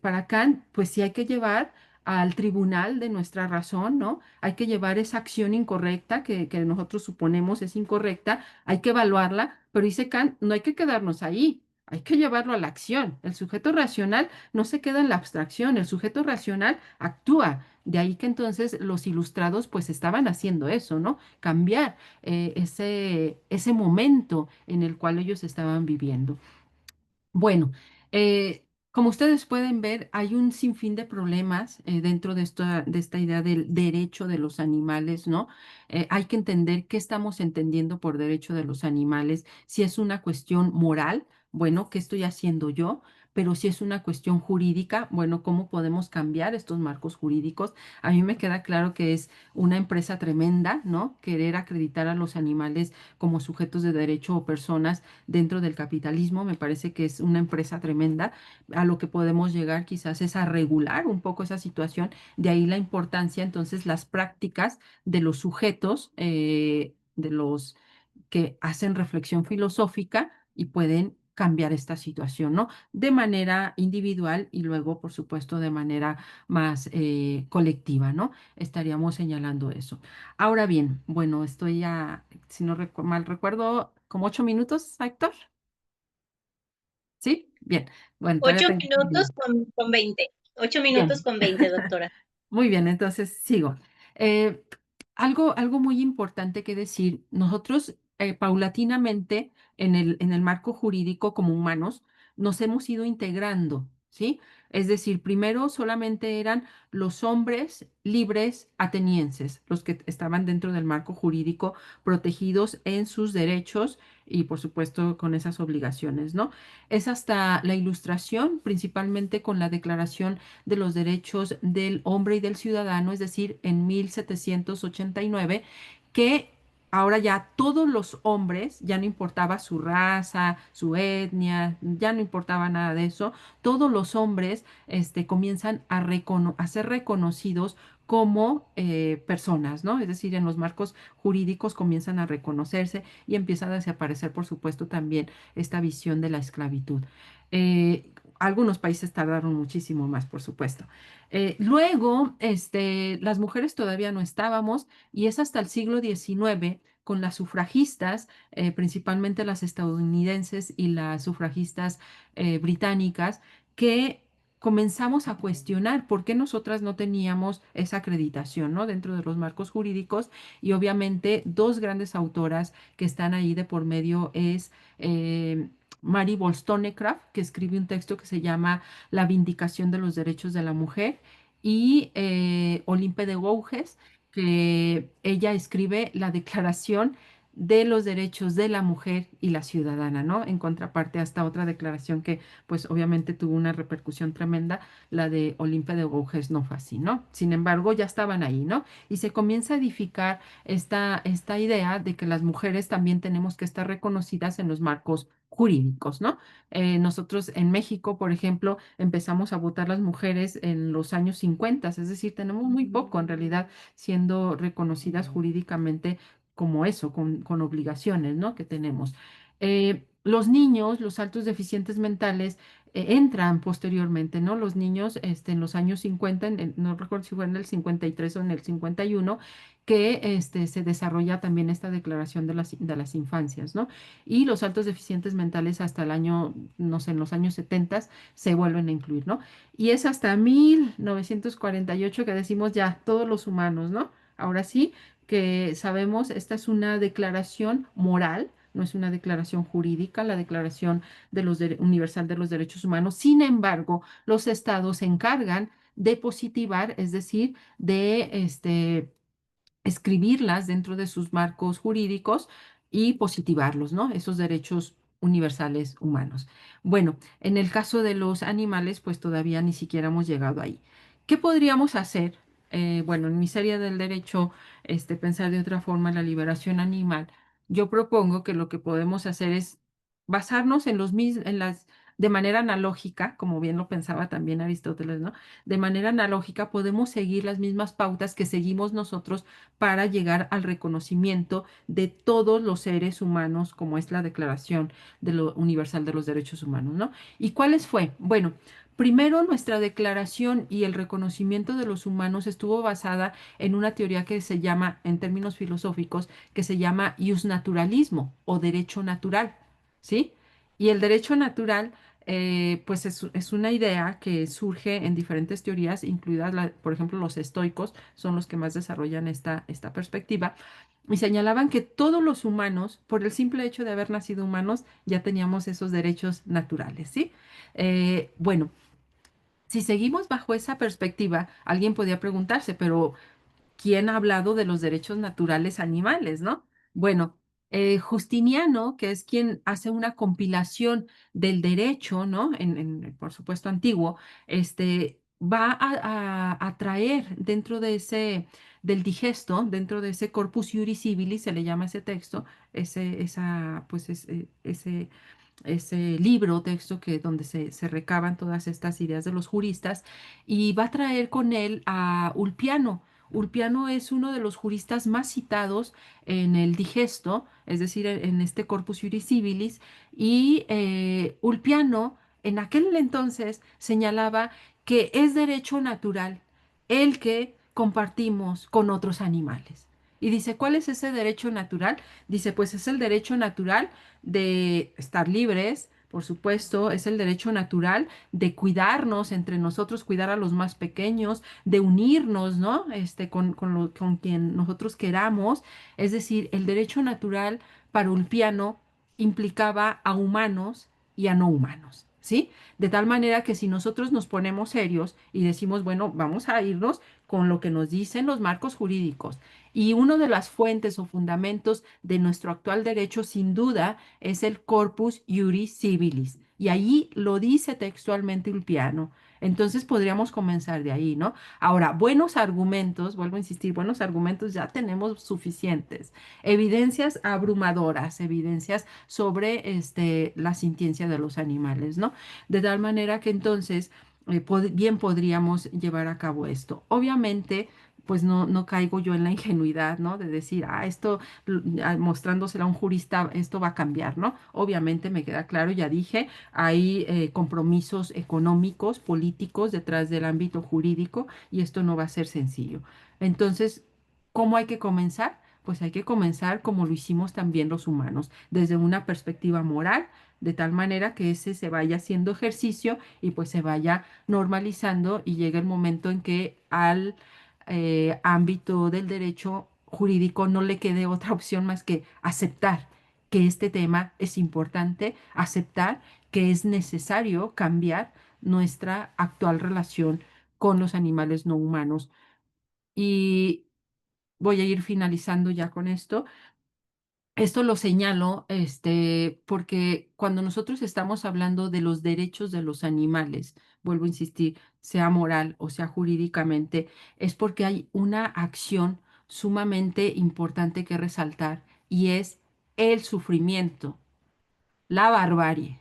para Kant, pues sí hay que llevar al tribunal de nuestra razón, ¿no? Hay que llevar esa acción incorrecta que nosotros suponemos es incorrecta, hay que evaluarla, pero dice Kant, no hay que quedarnos ahí, hay que llevarlo a la acción. El sujeto racional no se queda en la abstracción, el sujeto racional actúa. De ahí que entonces los ilustrados pues estaban haciendo eso, ¿no? Cambiar ese momento en el cual ellos estaban viviendo. Bueno, como ustedes pueden ver, hay un sinfín de problemas dentro de esta idea del derecho de los animales, ¿no? Hay que entender qué estamos entendiendo por derecho de los animales, si es una cuestión moral, bueno, ¿qué estoy haciendo yo? Pero si es una cuestión jurídica, bueno, ¿cómo podemos cambiar estos marcos jurídicos? A mí me queda claro que es una empresa tremenda, ¿no? Querer acreditar a los animales como sujetos de derecho o personas dentro del capitalismo. Me parece que es una empresa tremenda. A lo que podemos llegar quizás es a regular un poco esa situación. De ahí la importancia, entonces, las prácticas de los sujetos, de los que hacen reflexión filosófica y pueden cambiar esta situación, ¿no? De manera individual y luego, por supuesto, de manera más colectiva, ¿no? Estaríamos señalando eso. Ahora bien, bueno, estoy ya, si no mal recuerdo, como 8 minutos, Héctor. ¿Sí? Bien. Bueno, todavía Ocho tengo. minutos con 20. Ocho minutos Bien. con 20, doctora. Muy bien, entonces sigo. Eh, algo muy importante que decir, nosotros paulatinamente en el marco jurídico como humanos nos hemos ido integrando, ¿sí? Es decir, primero solamente eran los hombres libres atenienses, los que estaban dentro del marco jurídico protegidos en sus derechos y por supuesto con esas obligaciones, ¿no? Es hasta la Ilustración, principalmente con la Declaración de los Derechos del Hombre y del Ciudadano, es decir, en 1789, que ahora ya todos los hombres, ya no importaba su raza, su etnia, ya no importaba nada de eso, todos los hombres comienzan a ser reconocidos como personas, ¿no? Es decir, en los marcos jurídicos comienzan a reconocerse y empieza a desaparecer, por supuesto, también esta visión de la esclavitud. Eh, Algunos países tardaron muchísimo más, por supuesto. Luego, las mujeres todavía no estábamos y es hasta el siglo XIX con las sufragistas, principalmente las estadounidenses y las sufragistas británicas, que comenzamos a cuestionar por qué nosotras no teníamos esa acreditación, ¿no? Dentro de los marcos jurídicos y obviamente dos grandes autoras que están ahí de por medio es Mary Wollstonecraft, que escribe un texto que se llama La Vindicación de los Derechos de la Mujer, y Olympe de Gouges, que ella escribe la Declaración de los derechos de la mujer y la ciudadana, ¿no? En contraparte a esta otra declaración que pues obviamente tuvo una repercusión tremenda, la de Olimpia de Gouges no fue así, ¿no? Sin embargo, ya estaban ahí, ¿no? Y se comienza a edificar esta idea de que las mujeres también tenemos que estar reconocidas en los marcos jurídicos, ¿no? Nosotros en México, por ejemplo, empezamos a votar las mujeres en los años 50, es decir, tenemos muy poco en realidad siendo reconocidas jurídicamente como eso, con obligaciones, ¿no? Que tenemos. Los niños, los altos deficientes mentales, entran posteriormente, ¿no? Los niños, en los años 50, no recuerdo si fue en el 53 o en el 51, que se desarrolla también esta declaración de las infancias, ¿no? Y los altos deficientes mentales hasta el año, no sé, en los años 70 se vuelven a incluir, ¿no? Y es hasta 1948 que decimos ya, todos los humanos, ¿no? Ahora sí, que sabemos, esta es una declaración moral, no es una declaración jurídica, la Declaración Universal de los Derechos Humanos. Sin embargo, los estados se encargan de positivar, es decir, de escribirlas dentro de sus marcos jurídicos y positivarlos, ¿no? Esos derechos universales humanos. Bueno, en el caso de los animales, pues todavía ni siquiera hemos llegado ahí. ¿Qué podríamos hacer? Bueno, en mi serie del derecho, pensar de otra forma la liberación animal, yo propongo que lo que podemos hacer es basarnos en de manera analógica, como bien lo pensaba también Aristóteles, ¿no? De manera analógica podemos seguir las mismas pautas que seguimos nosotros para llegar al reconocimiento de todos los seres humanos, como es la Declaración Universal de los Derechos Humanos, ¿no? ¿Y cuáles fue? Bueno, primero nuestra declaración y el reconocimiento de los humanos estuvo basada en una teoría que se llama, en términos filosóficos, que se llama naturalismo o derecho natural, ¿sí? Y el derecho natural pues es una idea que surge en diferentes teorías, incluidas, por ejemplo, los estoicos son los que más desarrollan esta perspectiva, y señalaban que todos los humanos, por el simple hecho de haber nacido humanos, ya teníamos esos derechos naturales, ¿sí? Bueno, si seguimos bajo esa perspectiva, alguien podría preguntarse, pero ¿quién ha hablado de los derechos naturales animales, no? Bueno, Justiniano, que es quien hace una compilación del derecho, ¿no? Por supuesto, antiguo, va a traer dentro de del digesto, dentro de ese corpus iuris civilis, se le llama ese texto, ese libro, texto donde se recaban todas estas ideas de los juristas, y va a traer con él a Ulpiano. Ulpiano es uno de los juristas más citados en el digesto, es decir, en este Corpus Iuris Civilis, y Ulpiano en aquel entonces señalaba que es derecho natural el que compartimos con otros animales. Y dice, ¿cuál es ese derecho natural? Dice, pues es el derecho natural de estar libres, por supuesto, es el derecho natural de cuidarnos entre nosotros, cuidar a los más pequeños, de unirnos, ¿no? Con quien nosotros queramos. Es decir, el derecho natural para Ulpiano implicaba a humanos y a no humanos, ¿sí? De tal manera que si nosotros nos ponemos serios y decimos, bueno, vamos a irnos con lo que nos dicen los marcos jurídicos, y una de las fuentes o fundamentos de nuestro actual derecho, sin duda, es el Corpus Iuris Civilis. Y allí lo dice textualmente Ulpiano. Entonces podríamos comenzar de ahí, ¿no? Ahora, buenos argumentos, vuelvo a insistir, buenos argumentos ya tenemos suficientes. Evidencias abrumadoras, evidencias sobre la sintiencia de los animales, ¿no? De tal manera que entonces bien podríamos llevar a cabo esto. Obviamente, pues no caigo yo en la ingenuidad, ¿no? De decir, esto, mostrándosela a un jurista, esto va a cambiar, ¿no? Obviamente me queda claro, ya dije, hay compromisos económicos, políticos detrás del ámbito jurídico y esto no va a ser sencillo. Entonces, ¿cómo hay que comenzar? Pues hay que comenzar como lo hicimos también los humanos, desde una perspectiva moral, de tal manera que ese se vaya haciendo ejercicio y pues se vaya normalizando y llegue el momento en que al ámbito del derecho jurídico no le quede otra opción más que aceptar que este tema es importante, aceptar que es necesario cambiar nuestra actual relación con los animales no humanos. Y voy a ir finalizando ya con esto. Esto lo señalo, porque cuando nosotros estamos hablando de los derechos de los animales, vuelvo a insistir, sea moral o sea jurídicamente, es porque hay una acción sumamente importante que resaltar y es el sufrimiento, la barbarie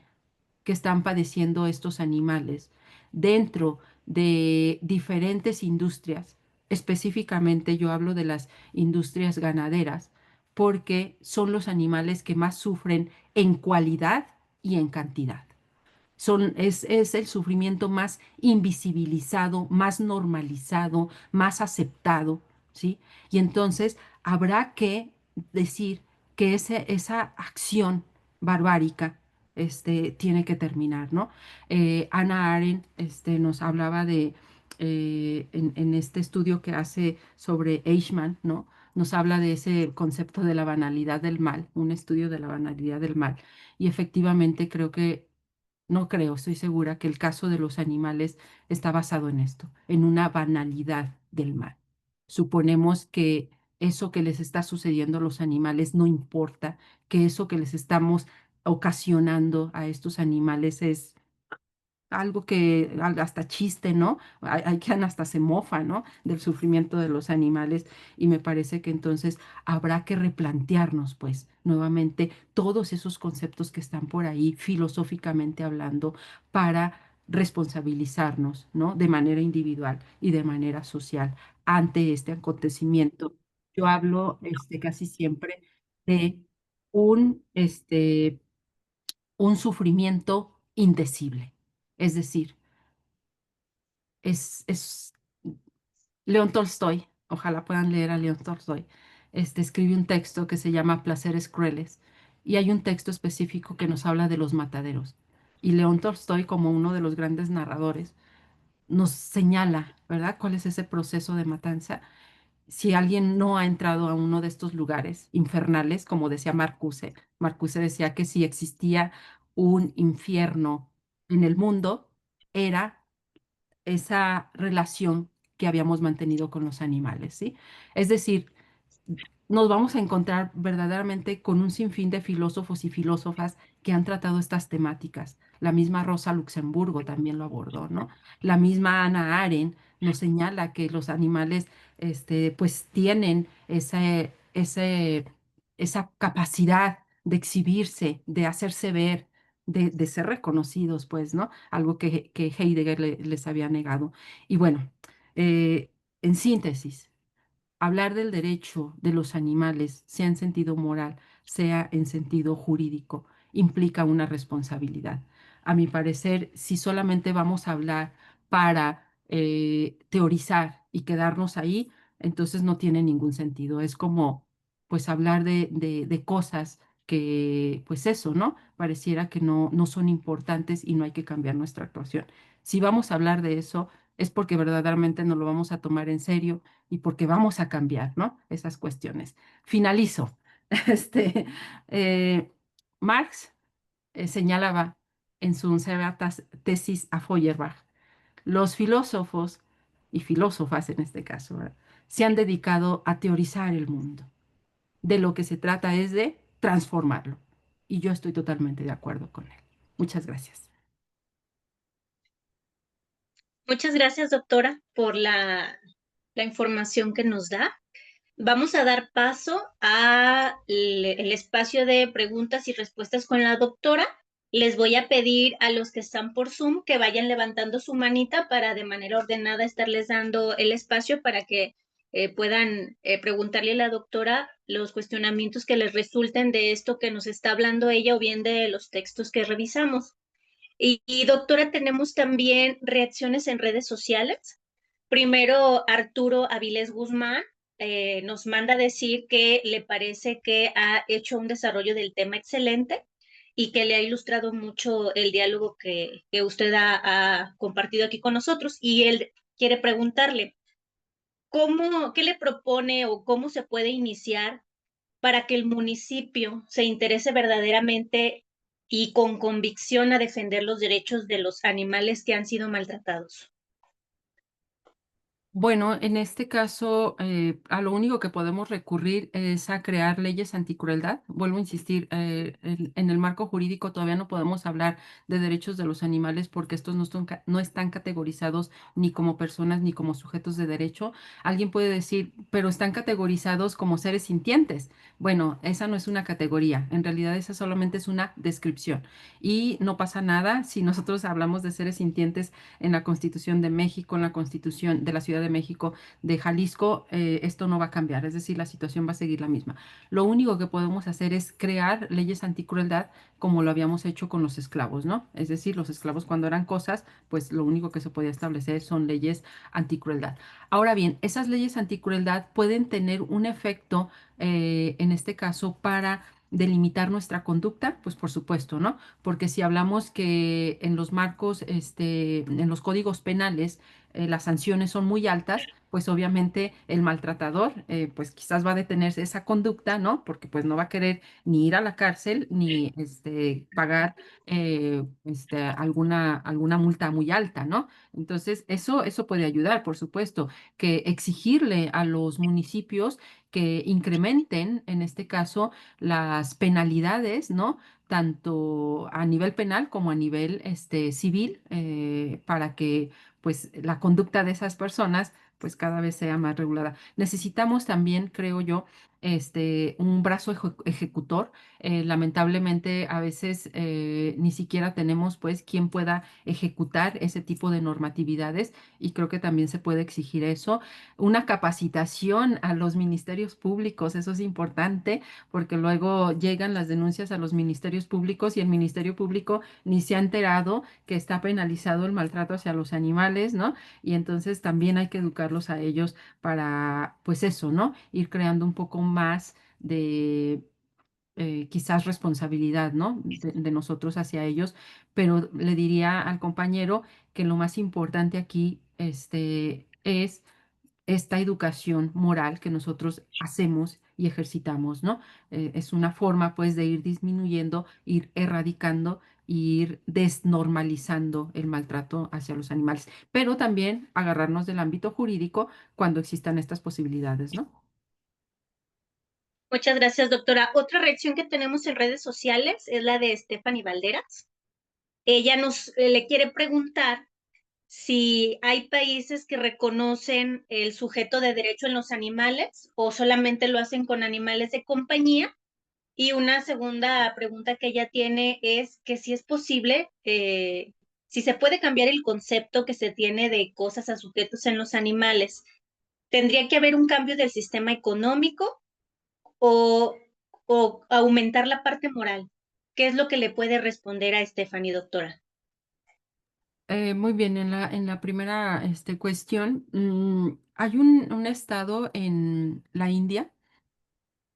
que están padeciendo estos animales dentro de diferentes industrias. Específicamente yo hablo de las industrias ganaderas, porque son los animales que más sufren en cualidad y en cantidad. Es el sufrimiento más invisibilizado, más normalizado, más aceptado, ¿sí? Y entonces habrá que decir que esa acción barbárica tiene que terminar, ¿no? Hannah Arendt nos hablaba en este estudio que hace sobre Eichmann, ¿no? Nos habla de ese concepto de la banalidad del mal, un estudio de la banalidad del mal. Y efectivamente creo que no creo, estoy segura que el caso de los animales está basado en esto, en una banalidad del mal. Suponemos que eso que les está sucediendo a los animales no importa, que eso que les estamos ocasionando a estos animales es algo que hasta chiste, ¿no? Hay quien hasta se mofa, ¿no? Del sufrimiento de los animales y me parece que entonces habrá que replantearnos, pues, nuevamente todos esos conceptos que están por ahí filosóficamente hablando para responsabilizarnos, ¿no? De manera individual y de manera social ante este acontecimiento. Yo hablo, casi siempre de un sufrimiento indecible. Es decir, es León Tolstoy, ojalá puedan leer a León Tolstoy, escribe un texto que se llama Placeres Crueles y hay un texto específico que nos habla de los mataderos. Y León Tolstoy, como uno de los grandes narradores, nos señala, ¿verdad?, cuál es ese proceso de matanza. Si alguien no ha entrado a uno de estos lugares infernales, como decía Marcuse, Marcuse decía que si existía un infierno en el mundo, era esa relación que habíamos mantenido con los animales, ¿sí? Es decir, nos vamos a encontrar verdaderamente con un sinfín de filósofos y filósofas que han tratado estas temáticas. La misma Rosa Luxemburgo también lo abordó, ¿no? La misma Hannah Arendt nos señala que los animales, pues tienen esa capacidad de exhibirse, de hacerse ver, de ser reconocidos, pues, ¿no? Algo que Heidegger les había negado. Y bueno, en síntesis, hablar del derecho de los animales, sea en sentido moral, sea en sentido jurídico, implica una responsabilidad. A mi parecer, si solamente vamos a hablar para teorizar y quedarnos ahí, entonces no tiene ningún sentido. Es como, pues, hablar de cosas que, pues eso, ¿no? Pareciera que no son importantes y no hay que cambiar nuestra actuación. Si vamos a hablar de eso, es porque verdaderamente nos lo vamos a tomar en serio y porque vamos a cambiar, ¿no? Esas cuestiones. Finalizo. Este, eh, Marx señalaba en su onceava tesis a Feuerbach, los filósofos y filósofas en este caso, ¿verdad?, se han dedicado a teorizar el mundo. De lo que se trata es de transformarlo. Y yo estoy totalmente de acuerdo con él. Muchas gracias. Muchas gracias, doctora, por la información que nos da. Vamos a dar paso a el espacio de preguntas y respuestas con la doctora. Les voy a pedir a los que están por Zoom que vayan levantando su manita para de manera ordenada estarles dando el espacio para que puedan preguntarle a la doctora los cuestionamientos que les resulten de esto que nos está hablando ella o bien de los textos que revisamos. Y doctora, tenemos también reacciones en redes sociales. Primero, Arturo Avilés Guzmán nos manda decir que le parece que ha hecho un desarrollo del tema excelente y que le ha ilustrado mucho el diálogo que usted ha compartido aquí con nosotros. Y él quiere preguntarle, ¿qué le propone o cómo se puede iniciar para que el municipio se interese verdaderamente y con convicción a defender los derechos de los animales que han sido maltratados? Bueno, en este caso, a lo único que podemos recurrir es a crear leyes anticrueldad. Vuelvo a insistir, en el marco jurídico todavía no podemos hablar de derechos de los animales porque estos no están categorizados ni como personas ni como sujetos de derecho. Alguien puede decir, pero están categorizados como seres sintientes. Bueno, esa no es una categoría, en realidad esa solamente es una descripción. Y no pasa nada si nosotros hablamos de seres sintientes en la Constitución de México, en la Constitución de la Ciudad de México, de Jalisco, esto no va a cambiar, es decir, la situación va a seguir la misma. Lo único que podemos hacer es crear leyes anticrueldad como lo habíamos hecho con los esclavos, ¿no? Es decir, los esclavos cuando eran cosas, pues lo único que se podía establecer son leyes anticrueldad. Ahora bien, esas leyes anticrueldad pueden tener un efecto, en este caso, para delimitar nuestra conducta, pues por supuesto, ¿no? Porque si hablamos que en los marcos, en los códigos penales, las sanciones son muy altas, pues obviamente el maltratador, pues quizás va a detenerse esa conducta, ¿no? Porque pues no va a querer ni ir a la cárcel ni pagar alguna multa muy alta, ¿no? Entonces, eso puede ayudar, por supuesto, que exigirle a los municipios que incrementen, en este caso, las penalidades, ¿no? Tanto a nivel penal como a nivel civil, para que pues la conducta de esas personas pues cada vez sea más regulada. Necesitamos también, creo yo, un brazo ejecutor. Lamentablemente a veces ni siquiera tenemos pues quien pueda ejecutar ese tipo de normatividades y creo que también se puede exigir eso. Una capacitación a los ministerios públicos, eso es importante porque luego llegan las denuncias a los ministerios públicos y el Ministerio Público ni se ha enterado que está penalizado el maltrato hacia los animales, ¿no? Y entonces también hay que educarlos a ellos para, pues eso, ¿no? Ir creando un poco más de quizás responsabilidad, ¿no? De nosotros hacia ellos, pero le diría al compañero que lo más importante aquí, es esta educación moral que nosotros hacemos y ejercitamos, ¿no? Es una forma, pues, de ir disminuyendo, ir erradicando, ir desnormalizando el maltrato hacia los animales, pero también agarrarnos del ámbito jurídico cuando existan estas posibilidades, ¿no? Muchas gracias, doctora. Otra reacción que tenemos en redes sociales es la de Stephanie Valderas. Ella le quiere preguntar si hay países que reconocen el sujeto de derecho en los animales o solamente lo hacen con animales de compañía. Y una segunda pregunta que ella tiene es que si es posible, si se puede cambiar el concepto que se tiene de cosas a sujetos en los animales. ¿Tendría que haber un cambio del sistema económico o, o aumentar la parte moral? ¿Qué es lo que le puede responder a Stephanie, doctora? Muy bien, en la primera cuestión, hay un estado en la India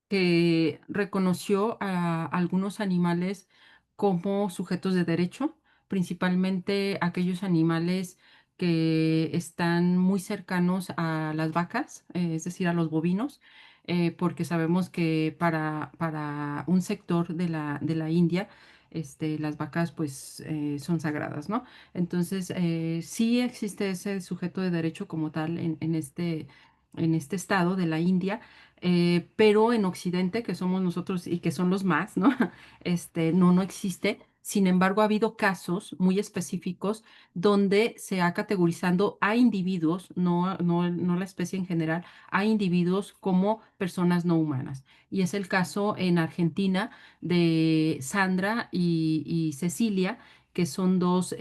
que reconoció a algunos animales como sujetos de derecho, principalmente aquellos animales que están muy cercanos a las vacas, es decir, a los bovinos, porque sabemos que para un sector de la India, las vacas pues son sagradas, ¿no? Entonces, sí existe ese sujeto de derecho como tal en este estado de la India, pero en Occidente, que somos nosotros y que son los más, ¿no? No existe. Sin embargo, ha habido casos muy específicos donde se ha categorizando a individuos, no la especie en general, a individuos como personas no humanas. Y es el caso en Argentina de Sandra y Cecilia, que son dos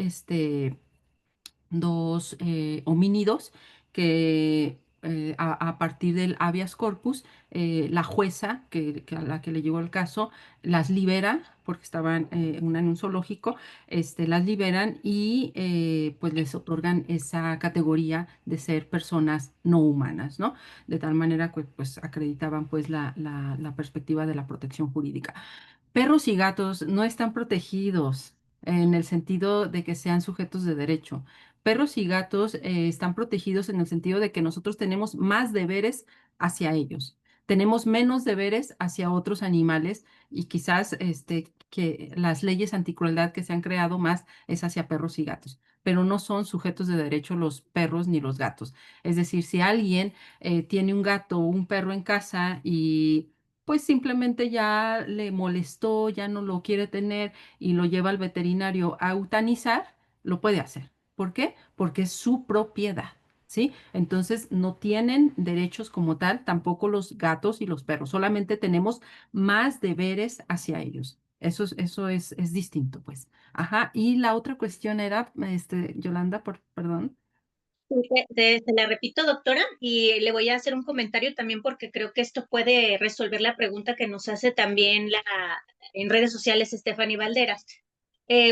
homínidos que a partir del habeas corpus, la jueza a la que le llegó el caso las libera, porque estaban una en un zoológico, las liberan y pues les otorgan esa categoría de ser personas no humanas, ¿no? De tal manera que pues acreditaban pues la perspectiva de la protección jurídica. Perros y gatos no están protegidos en el sentido de que sean sujetos de derecho. Perros y gatos están protegidos en el sentido de que nosotros tenemos más deberes hacia ellos. tenemos menos deberes hacia otros animales y quizás que las leyes anticrueldad que se han creado más es hacia perros y gatos, pero no son sujetos de derecho los perros ni los gatos. Es decir, si alguien tiene un gato o un perro en casa y pues simplemente ya le molestó, ya no lo quiere tener y lo lleva al veterinario a eutanizar, lo puede hacer. ¿Por qué? Porque es su propiedad. ¿Sí? Entonces no tienen derechos como tal, tampoco los gatos y los perros, solamente tenemos más deberes hacia ellos. Es distinto, pues. Ajá. Y la otra cuestión era, Yolanda, perdón. Se la repito, doctora, y le voy a hacer un comentario también porque creo que esto puede resolver la pregunta que nos hace también en redes sociales Stephanie Valderas.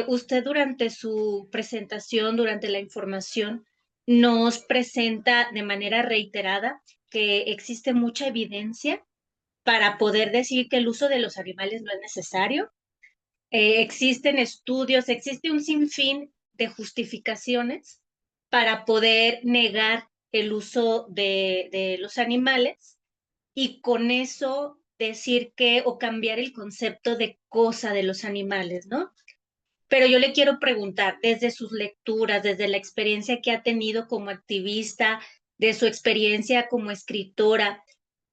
Usted durante su presentación, durante la información, nos presenta de manera reiterada que existe mucha evidencia para poder decir que el uso de los animales no es necesario. Existen estudios, existe un sinfín de justificaciones para poder negar el uso de los animales y con eso decir que o cambiar el concepto de cosa de los animales, ¿no? Pero yo le quiero preguntar, desde sus lecturas, desde la experiencia que ha tenido como activista, de su experiencia como escritora,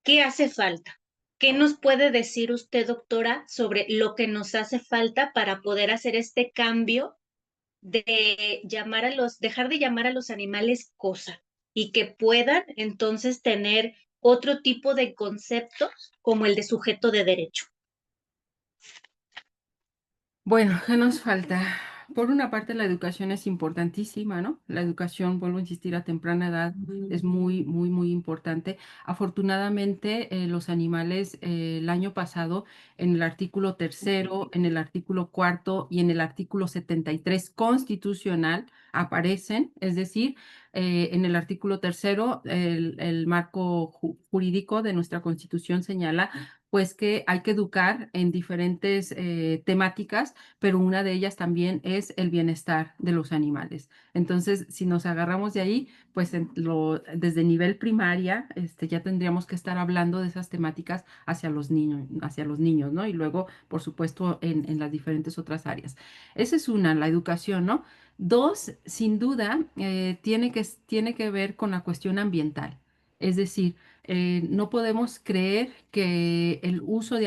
¿qué hace falta? ¿Qué nos puede decir usted, doctora, sobre lo que nos hace falta para poder hacer este cambio de dejar de llamar a los animales cosa y que puedan entonces tener otro tipo de conceptos como el de sujeto de derecho? Bueno, ¿qué nos falta? Por una parte, la educación es importantísima, ¿no? La educación, vuelvo a insistir, a temprana edad es muy, muy, muy importante. Afortunadamente, los animales, el año pasado, en el artículo tercero, en el artículo cuarto y en el artículo 73 constitucional aparecen, es decir, en el artículo tercero, el marco jurídico de nuestra Constitución señala pues que hay que educar en diferentes temáticas, pero una de ellas también es el bienestar de los animales. Entonces, si nos agarramos de ahí, pues desde nivel primaria, ya tendríamos que estar hablando de esas temáticas hacia los niños, ¿no? Y luego, por supuesto, en las diferentes otras áreas. Esa es una, la educación, ¿no? Dos, sin duda, tiene que ver con la cuestión ambiental. Es decir, no podemos creer que el uso y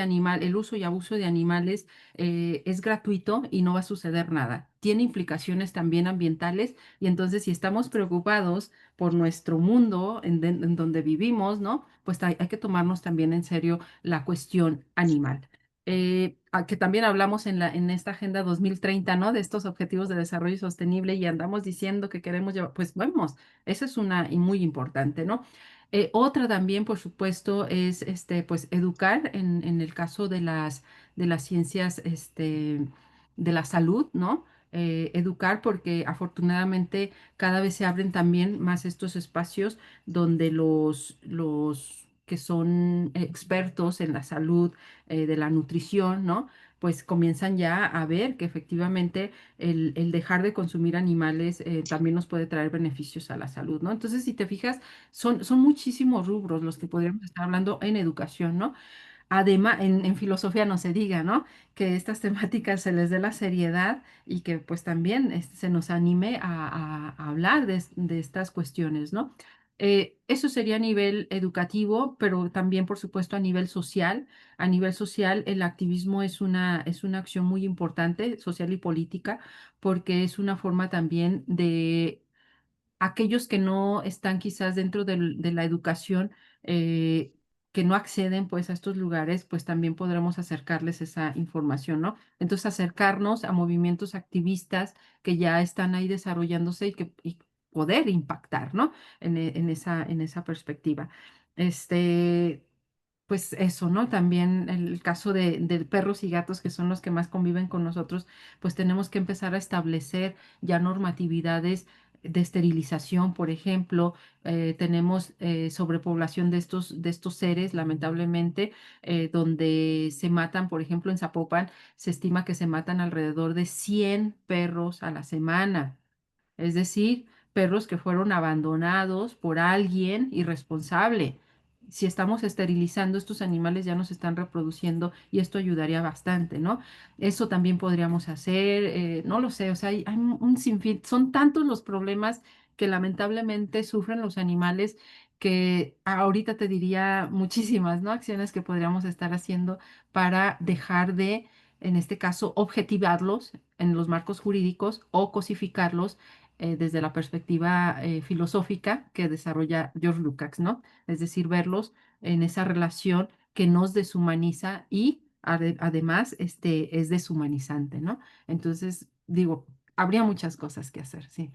abuso de animales es gratuito y no va a suceder nada. Tiene implicaciones también ambientales y entonces si estamos preocupados por nuestro mundo en donde vivimos, ¿no? Pues hay que tomarnos también en serio la cuestión animal. Que también hablamos en esta Agenda 2030, ¿no? De estos objetivos de desarrollo sostenible y andamos diciendo que queremos llevar, pues vamos, eso es una y muy importante, ¿no? Otra también, por supuesto, es pues, educar en el caso de las ciencias de la salud, ¿no? Educar porque afortunadamente cada vez se abren también más estos espacios donde los que son expertos en la salud, de la nutrición, ¿no? Pues comienzan ya a ver que efectivamente el dejar de consumir animales también nos puede traer beneficios a la salud, ¿no? Entonces, si te fijas, son muchísimos rubros los que podríamos estar hablando en educación, ¿no? Además, en filosofía no se diga, ¿no? Que estas temáticas se les dé la seriedad y que pues también se nos anime a hablar de estas cuestiones, ¿no? Eso sería a nivel educativo, pero también, por supuesto, a nivel social. A nivel social, el activismo es una acción muy importante, social y política, porque es una forma también de aquellos que no están quizás dentro de la educación, que no acceden pues a estos lugares, pues también podremos acercarles esa información, ¿no? Entonces acercarnos a movimientos activistas que ya están ahí desarrollándose y poder impactar, ¿no? En esa perspectiva. Este, pues eso, ¿no? También el caso de perros y gatos, que son los que más conviven con nosotros, pues tenemos que empezar a establecer ya normatividades de esterilización, por ejemplo. Tenemos sobrepoblación de estos seres, lamentablemente, donde se matan, por ejemplo, en Zapopan, se estima que se matan alrededor de 100 perros a la semana. Es decir, perros que fueron abandonados por alguien irresponsable. si estamos esterilizando estos animales ya no se están reproduciendo y esto ayudaría bastante, ¿no? Eso también podríamos hacer, no lo sé, o sea, hay un sinfín, son tantos los problemas que lamentablemente sufren los animales que ahorita te diría muchísimas, ¿no? Acciones que podríamos estar haciendo para dejar de, en este caso, objetivarlos en los marcos jurídicos o cosificarlos desde la perspectiva filosófica que desarrolla George Lukács, ¿no? Es decir, verlos en esa relación que nos deshumaniza y además es deshumanizante, ¿no? Entonces, digo, habría muchas cosas que hacer, sí.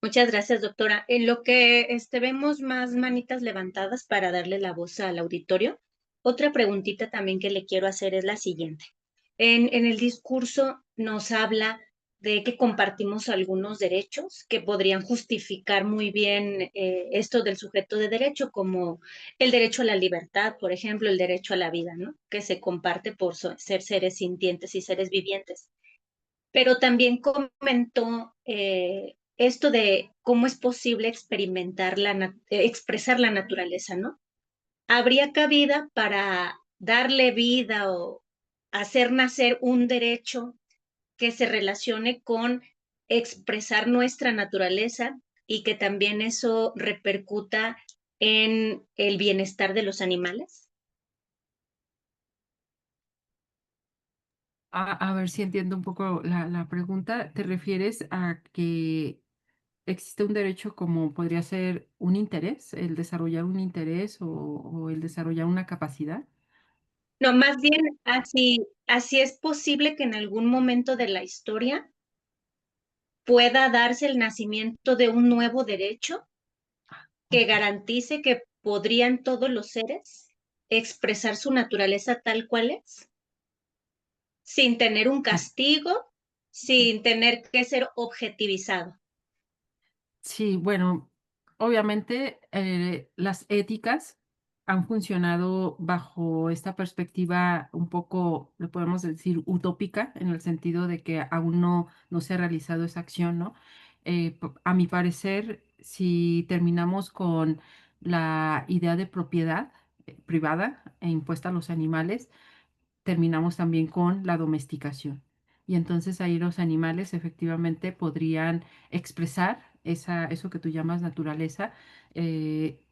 Muchas gracias, doctora. En lo que vemos más manitas levantadas para darle la voz al auditorio, otra preguntita también que le quiero hacer es la siguiente. En el discurso nos habla de que compartimos algunos derechos que podrían justificar muy bien esto del sujeto de derecho, como el derecho a la libertad, por ejemplo, el derecho a la vida, ¿no? Que se comparte por ser seres sintientes y seres vivientes. Pero también comentó esto de cómo es posible experimentar expresar la naturaleza, ¿no? ¿Habría cabida para darle vida o hacer nacer un derecho que se relacione con expresar nuestra naturaleza y que también eso repercuta en el bienestar de los animales? A ver si entiendo un poco la pregunta. ¿Te refieres a que existe un derecho como podría ser un interés, el desarrollar un interés o el desarrollar una capacidad? No, más bien así es posible que en algún momento de la historia pueda darse el nacimiento de un nuevo derecho que Ok. garantice que podrían todos los seres expresar su naturaleza tal cual es, sin tener un Sí. castigo, sin tener que ser objetivizado. Sí, bueno, obviamente las éticas han funcionado bajo esta perspectiva un poco, le podemos decir, utópica, en el sentido de que aún no se ha realizado esa acción, ¿no? A mi parecer, si terminamos con la idea de propiedad privada e impuesta a los animales, terminamos también con la domesticación. Y entonces ahí los animales efectivamente podrían expresar eso que tú llamas naturaleza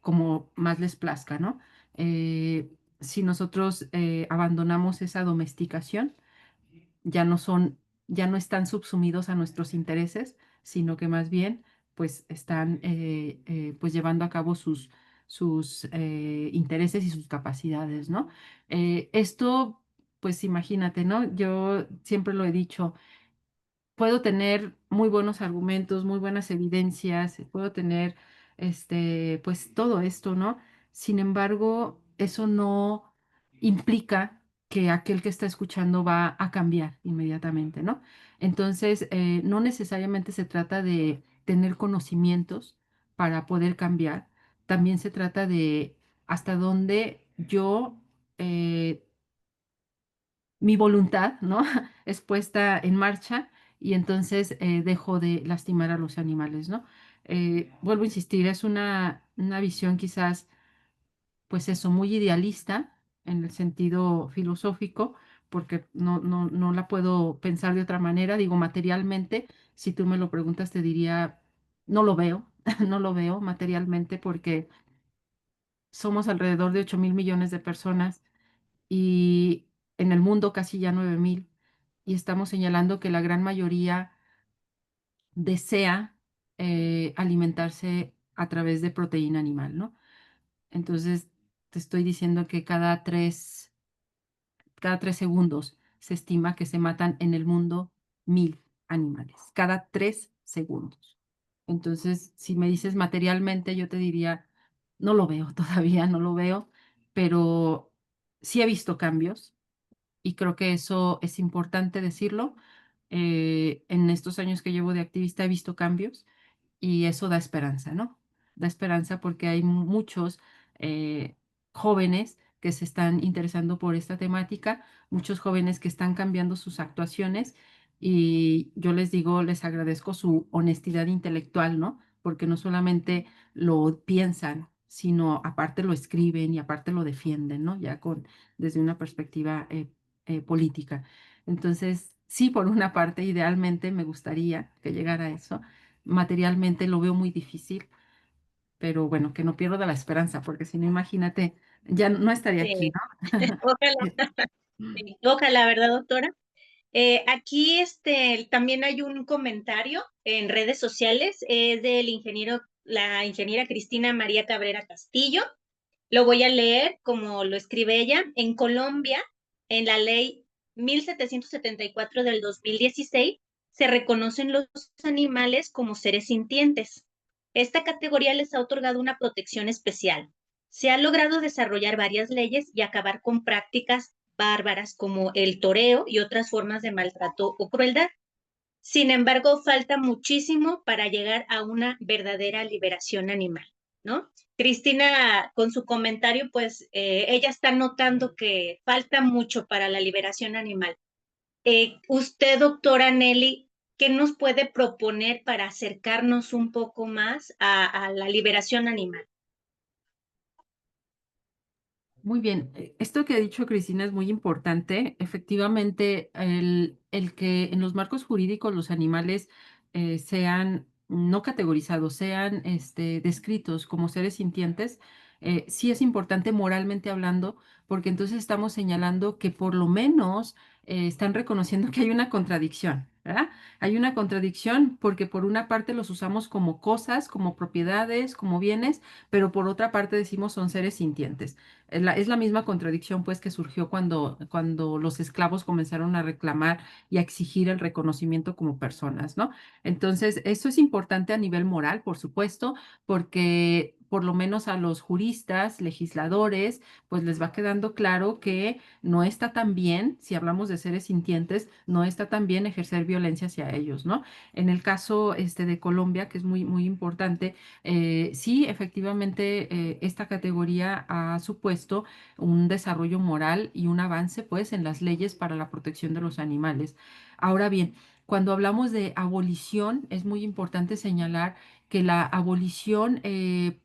como más les plazca, ¿no? Si nosotros abandonamos esa domesticación, ya no son, ya no están subsumidos a nuestros intereses, sino que más bien pues están pues llevando a cabo sus intereses y sus capacidades, ¿no? Esto, pues imagínate, ¿no? Yo siempre lo he dicho, puedo tener muy buenos argumentos, muy buenas evidencias, puedo tener, pues todo esto, ¿no? Sin embargo, eso no implica que aquel que está escuchando va a cambiar inmediatamente, ¿no? Entonces, no necesariamente se trata de tener conocimientos para poder cambiar, también se trata de hasta dónde yo mi voluntad, ¿no? Es puesta en marcha y entonces dejo de lastimar a los animales, ¿no? Vuelvo a insistir, es una visión quizás, pues eso, muy idealista en el sentido filosófico, porque no la puedo pensar de otra manera. Digo, materialmente, si tú me lo preguntas, te diría, no lo veo, no lo veo materialmente porque somos alrededor de 8.000 millones de personas y en el mundo casi ya 9.000, y estamos señalando que la gran mayoría desea alimentarse a través de proteína animal, ¿no? Entonces, te estoy diciendo que cada tres segundos se estima que se matan en el mundo 1.000 animales, cada 3 segundos. Entonces, si me dices materialmente, yo te diría, no lo veo todavía, no lo veo, pero sí he visto cambios y creo que eso es importante decirlo. En estos años que llevo de activista he visto cambios y eso da esperanza, ¿no? Da esperanza porque hay muchos eh, jóvenes que se están interesando por esta temática, muchos jóvenes que están cambiando sus actuaciones y yo les digo, les agradezco su honestidad intelectual, ¿no? Porque no solamente lo piensan, sino aparte lo escriben y aparte lo defienden, ¿no? Ya desde una perspectiva política. Entonces, sí, por una parte, idealmente me gustaría que llegara a eso. Materialmente lo veo muy difícil, pero bueno, que no pierda la esperanza, porque si no, imagínate, ya no estaría aquí, Sí, ¿no? ojalá, sí, ojalá, ¿verdad, doctora? Aquí también hay un comentario en redes sociales, es del la ingeniera Cristina María Cabrera Castillo. Lo voy a leer como lo escribe ella. En Colombia, en la ley 1774 del 2016, se reconocen los animales como seres sintientes. Esta categoría les ha otorgado una protección especial. Se ha logrado desarrollar varias leyes y acabar con prácticas bárbaras como el toreo y otras formas de maltrato o crueldad. Sin embargo, falta muchísimo para llegar a una verdadera liberación animal, ¿no? Cristina, con su comentario, pues ella está notando que falta mucho para la liberación animal. Usted, doctora Nelly, ¿qué nos puede proponer para acercarnos un poco más a la liberación animal? Muy bien, esto que ha dicho Cristina es muy importante. Efectivamente, el que en los marcos jurídicos los animales sean no categorizados, sean descritos como seres sintientes, sí es importante moralmente hablando, porque entonces estamos señalando que por lo menos están reconociendo que hay una contradicción, ¿verdad? Hay una contradicción porque por una parte los usamos como cosas, como propiedades, como bienes, pero por otra parte decimos son seres sintientes. Es la misma contradicción, pues, que surgió cuando los esclavos comenzaron a reclamar y a exigir el reconocimiento como personas, ¿no? Entonces, eso es importante a nivel moral, por supuesto, porque por lo menos a los juristas, legisladores, pues les va quedando claro que no está tan bien, si hablamos de seres sintientes, no está tan bien ejercer violencia hacia ellos, ¿no? En el caso de Colombia, que es muy, muy importante, sí, efectivamente, esta categoría ha supuesto un desarrollo moral y un avance, pues, en las leyes para la protección de los animales. Ahora bien, cuando hablamos de abolición, es muy importante señalar que la abolición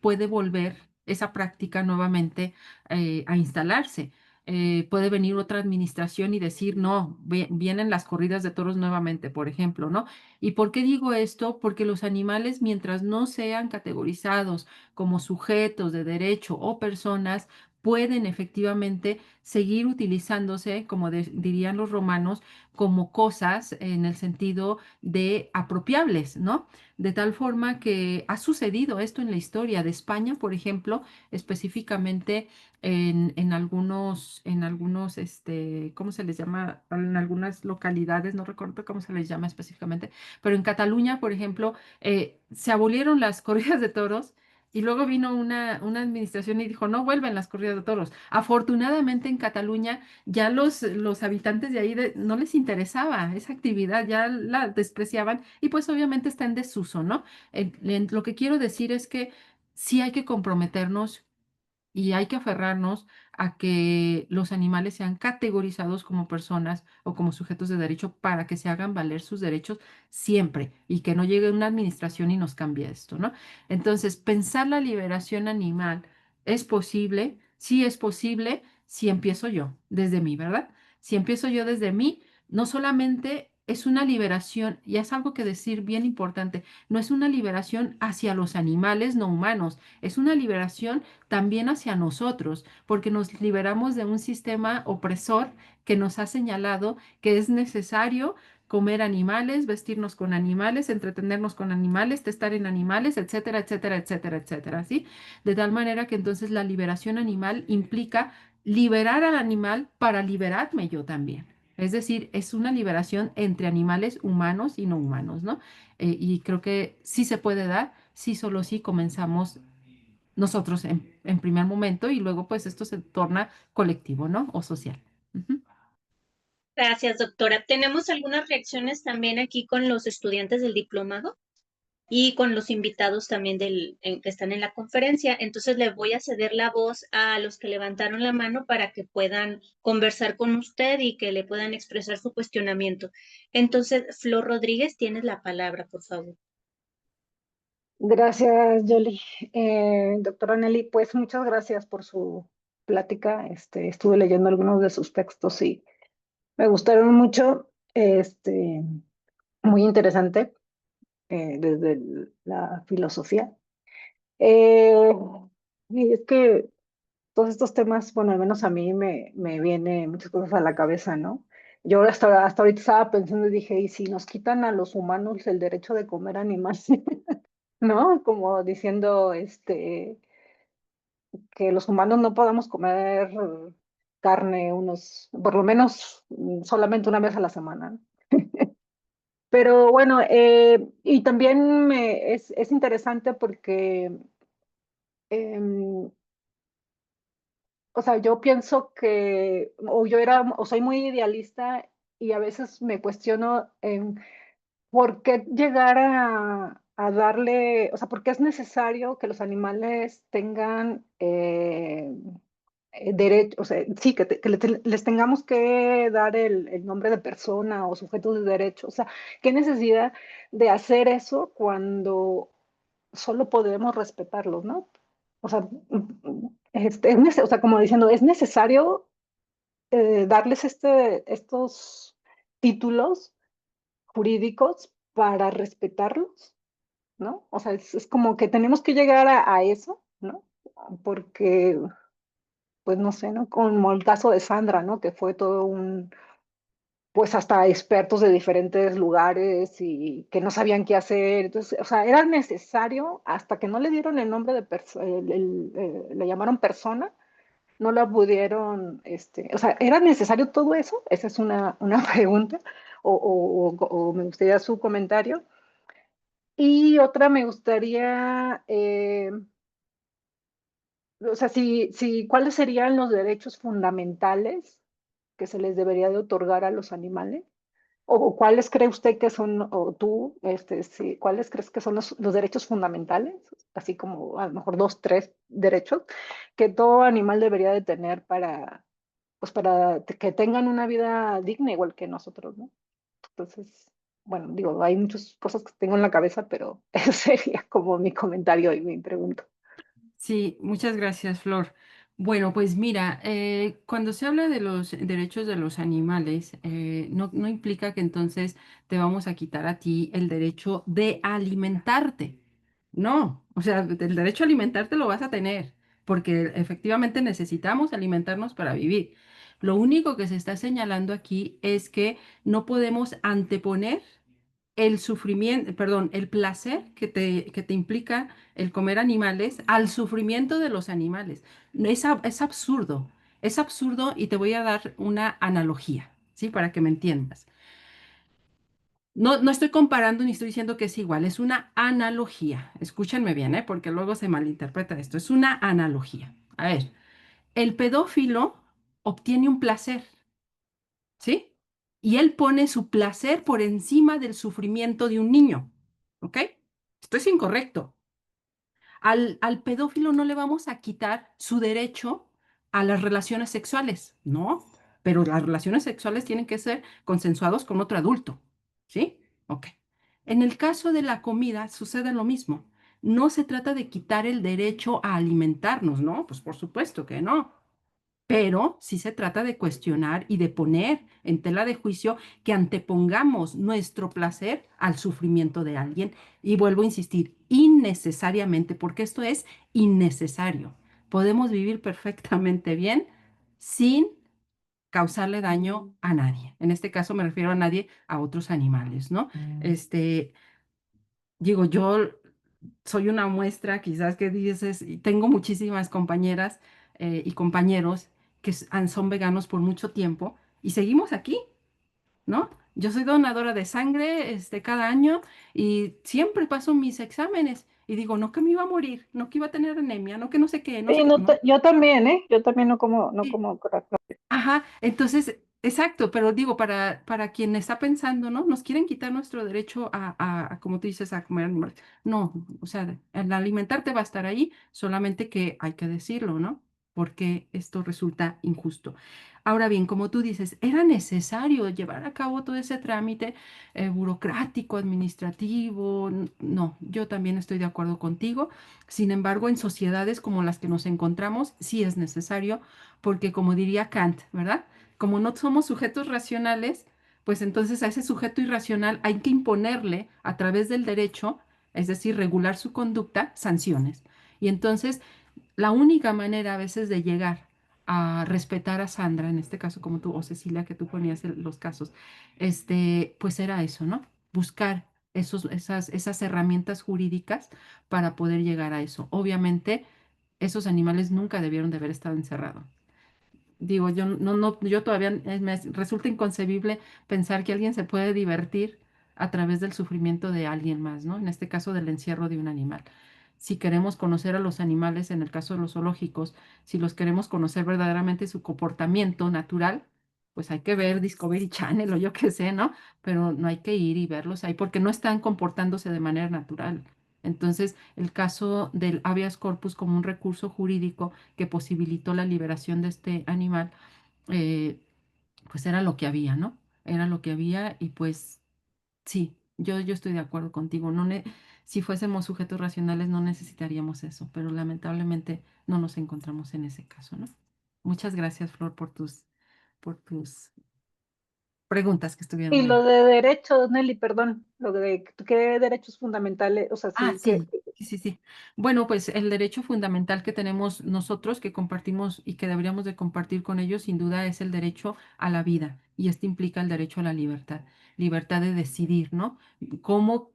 puede volver esa práctica nuevamente a instalarse. Puede venir otra administración y decir, no, vienen las corridas de toros nuevamente, por ejemplo, ¿no? ¿Y por qué digo esto? Porque los animales, mientras no sean categorizados como sujetos de derecho o personas, pueden efectivamente seguir utilizándose, como dirían los romanos, como cosas en el sentido de apropiables, ¿no? De tal forma que ha sucedido esto en la historia de España, por ejemplo, específicamente en algunos, ¿cómo se les llama? En algunas localidades, no recuerdo cómo se les llama específicamente, pero en Cataluña, por ejemplo, se abolieron las corridas de toros y luego vino una administración y dijo, no vuelven las corridas de toros. Afortunadamente en Cataluña ya los habitantes de ahí no les interesaba esa actividad, ya la despreciaban y pues obviamente está en desuso, ¿no? Lo que quiero decir es que sí hay que comprometernos y hay que aferrarnos a que los animales sean categorizados como personas o como sujetos de derecho para que se hagan valer sus derechos siempre y que no llegue una administración y nos cambie esto, ¿no? Entonces, pensar la liberación animal es posible, sí es posible si empiezo yo, desde mí, ¿verdad? Si empiezo yo desde mí, no solamente es una liberación, y es algo que decir bien importante, no es una liberación hacia los animales no humanos, es una liberación también hacia nosotros, porque nos liberamos de un sistema opresor que nos ha señalado que es necesario comer animales, vestirnos con animales, entretenernos con animales, testar en animales, etcétera, etcétera, etcétera, etcétera, ¿sí? De tal manera que entonces la liberación animal implica liberar al animal para liberarme yo también. Es decir, es una liberación entre animales humanos y no humanos, ¿no? Y creo que sí se puede dar, sí, solo sí comenzamos nosotros en primer momento y luego pues esto se torna colectivo, ¿no? O social. Ujú. Gracias, doctora. Tenemos algunas reacciones también aquí con los estudiantes del diplomado y con los invitados también que están en la conferencia. Entonces le voy a ceder la voz a los que levantaron la mano para que puedan conversar con usted y que le puedan expresar su cuestionamiento. Entonces, Flor Rodríguez, tienes la palabra, por favor. Gracias, Yoli. Doctora Nelly, pues muchas gracias por su plática. Estuve leyendo algunos de sus textos y me gustaron mucho. Muy interesante desde la filosofía. Eh, y es que todos estos temas, bueno, al menos a mí me vienen muchas cosas a la cabeza, ¿no? Yo hasta ahorita estaba pensando y dije, ¿y si nos quitan a los humanos el derecho de comer animales? ¿No? Como diciendo, que los humanos no podamos comer carne por lo menos solamente una vez a la semana, ¿no? Pero bueno, y también es interesante porque, em, o sea, yo pienso que, o soy muy idealista y a veces me cuestiono en por qué llegar a darle, o sea, por qué es necesario que los animales tengan derecho, o sea, sí, les tengamos que dar el nombre de persona o sujetos de derecho. O sea, ¿qué necesidad de hacer eso cuando solo podemos respetarlos, ¿no? O sea, o sea, como diciendo, es necesario darles estos títulos jurídicos para respetarlos, ¿no? O sea, es como que tenemos que llegar a eso, ¿no? Porque pues no sé, ¿no? Como el caso de Sandra, ¿no? Que fue todo pues hasta expertos de diferentes lugares y que no sabían qué hacer. Entonces, o sea, era necesario, hasta que no le dieron el nombre de persona, le llamaron persona, no la pudieron, o sea, ¿era necesario todo eso? Esa es una pregunta, o me gustaría su comentario. Y otra me gustaría, o sea, ¿cuáles serían los derechos fundamentales que se les debería de otorgar a los animales? ¿O cuáles cree usted que son, o tú, sí, cuáles crees que son los derechos fundamentales? Así como a lo mejor dos, tres derechos que todo animal debería de tener pues para que tengan una vida digna igual que nosotros, ¿no? Entonces, bueno, digo, hay muchas cosas que tengo en la cabeza, pero eso sería como mi comentario y mi pregunta. Sí, muchas gracias, Flor. Bueno, pues mira, cuando se habla de los derechos de los animales, no implica que entonces te vamos a quitar a ti el derecho de alimentarte. No, o sea, el derecho a alimentarte lo vas a tener, porque efectivamente necesitamos alimentarnos para vivir. Lo único que se está señalando aquí es que no podemos anteponer el sufrimiento, perdón, el placer que te implica el comer animales al sufrimiento de los animales. Es absurdo y te voy a dar una analogía, ¿sí? Para que me entiendas. No estoy comparando ni estoy diciendo que es igual, es una analogía. Escúchenme bien, ¿eh? Porque luego se malinterpreta esto. Es una analogía. A ver, el pedófilo obtiene un placer, ¿sí? Y él pone su placer por encima del sufrimiento de un niño, ¿ok? Esto es incorrecto. Al pedófilo no le vamos a quitar su derecho a las relaciones sexuales, ¿no? Pero las relaciones sexuales tienen que ser consensuados con otro adulto, ¿sí? Ok. En el caso de la comida sucede lo mismo. No se trata de quitar el derecho a alimentarnos, ¿no? Pues por supuesto que no. Pero sí se trata de cuestionar y de poner en tela de juicio que antepongamos nuestro placer al sufrimiento de alguien. Y vuelvo a insistir, innecesariamente, porque esto es innecesario. Podemos vivir perfectamente bien sin causarle daño a nadie. En este caso me refiero a nadie, a otros animales, ¿no? Digo, yo soy una muestra, quizás que dices, y tengo muchísimas compañeras y compañeros que son veganos por mucho tiempo y seguimos aquí, ¿no? Yo soy donadora de sangre cada año y siempre paso mis exámenes y digo, no que me iba a morir, no que iba a tener anemia, no que no sé qué, no Y sé qué, no. yo también, ¿eh? Yo también no Sí. como Ajá, entonces, exacto, pero digo, para quien está pensando, ¿no? Nos quieren quitar nuestro derecho como tú dices, a comer animales. No, o sea, el alimentarte va a estar ahí, solamente que hay que decirlo, ¿no? por qué esto resulta injusto. Ahora bien, como tú dices, ¿era necesario llevar a cabo todo ese trámite burocrático, administrativo? No, yo también estoy de acuerdo contigo. Sin embargo, en sociedades como las que nos encontramos, sí es necesario, porque como diría Kant, ¿verdad? Como no somos sujetos racionales, pues entonces a ese sujeto irracional hay que imponerle a través del derecho, es decir, regular su conducta, sanciones. Y entonces la única manera a veces de llegar a respetar a Sandra, en este caso como tú, o Cecilia, que tú ponías los casos, pues era eso, ¿no? Buscar esas herramientas jurídicas para poder llegar a eso. Obviamente, esos animales nunca debieron de haber estado encerrados. Digo, yo todavía me resulta inconcebible pensar que alguien se puede divertir a través del sufrimiento de alguien más, ¿no? En este caso del encierro de un animal. Si queremos conocer a los animales, en el caso de los zoológicos, si los queremos conocer verdaderamente su comportamiento natural, pues hay que ver Discovery Channel o yo qué sé, ¿no? Pero no hay que ir y verlos ahí porque no están comportándose de manera natural. Entonces, el caso del habeas corpus como un recurso jurídico que posibilitó la liberación de este animal, eh, pues era lo que había, ¿no? Era lo que había y pues sí, yo estoy de acuerdo contigo. Si fuésemos sujetos racionales no necesitaríamos eso, pero lamentablemente no nos encontramos en ese caso, ¿no? Muchas gracias, Flor, por tus preguntas que estuvieron Y ahí. lo de derechos, Nelly, perdón, lo de qué derechos fundamentales, o sea, Ah, sí, que sí, sí, sí, sí. Bueno, pues el derecho fundamental que tenemos nosotros, que compartimos y que deberíamos de compartir con ellos, sin duda, es el derecho a la vida. Y este implica el derecho a la libertad, libertad de decidir, ¿no? Cómo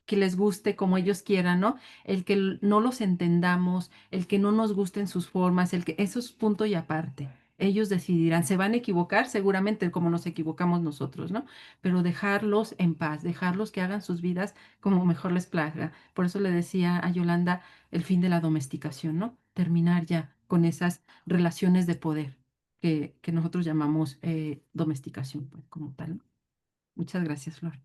que les guste, como ellos quieran, ¿no? El que no los entendamos, el que no nos gusten sus formas, el que eso es punto y aparte. Ellos decidirán, se van a equivocar seguramente como nos equivocamos nosotros, ¿no? Pero dejarlos en paz, dejarlos que hagan sus vidas como mejor les plazca. Por eso le decía a Yolanda el fin de la domesticación, ¿no? Terminar ya con esas relaciones de poder que nosotros llamamos domesticación, pues, como tal, ¿no? Muchas gracias, Flor.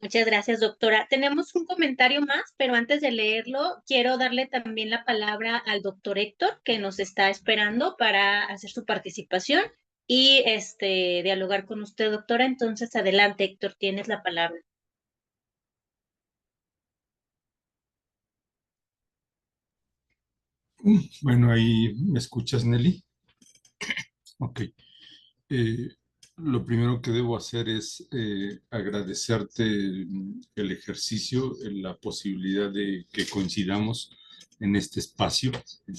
Muchas gracias, doctora. Tenemos un comentario más, pero antes de leerlo, quiero darle también la palabra al doctor Héctor, que nos está esperando para hacer su participación y dialogar con usted, doctora. Entonces, adelante, Héctor, tienes la palabra. Bueno, ahí me escuchas, Nelly. Ok. Eh, lo primero que debo hacer es agradecerte el ejercicio, la posibilidad de que coincidamos en este espacio, en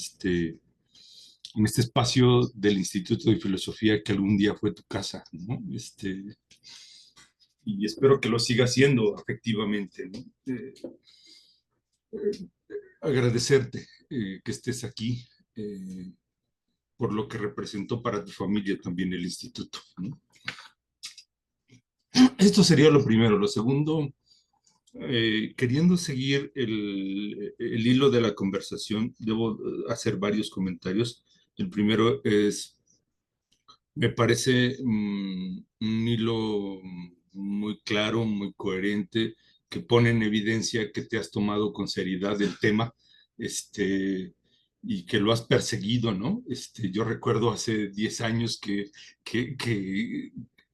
este espacio del Instituto de Filosofía que algún día fue tu casa, ¿no? Y espero que lo siga siendo efectivamente, ¿no? Agradecerte que estés aquí. Por lo que representó para tu familia también el instituto, ¿no? Esto sería lo primero. Lo segundo, queriendo seguir el hilo de la conversación, debo hacer varios comentarios. El primero es, me parece un hilo muy claro, muy coherente, que pone en evidencia que te has tomado con seriedad el tema, y que lo has perseguido, ¿no? Yo recuerdo hace 10 años que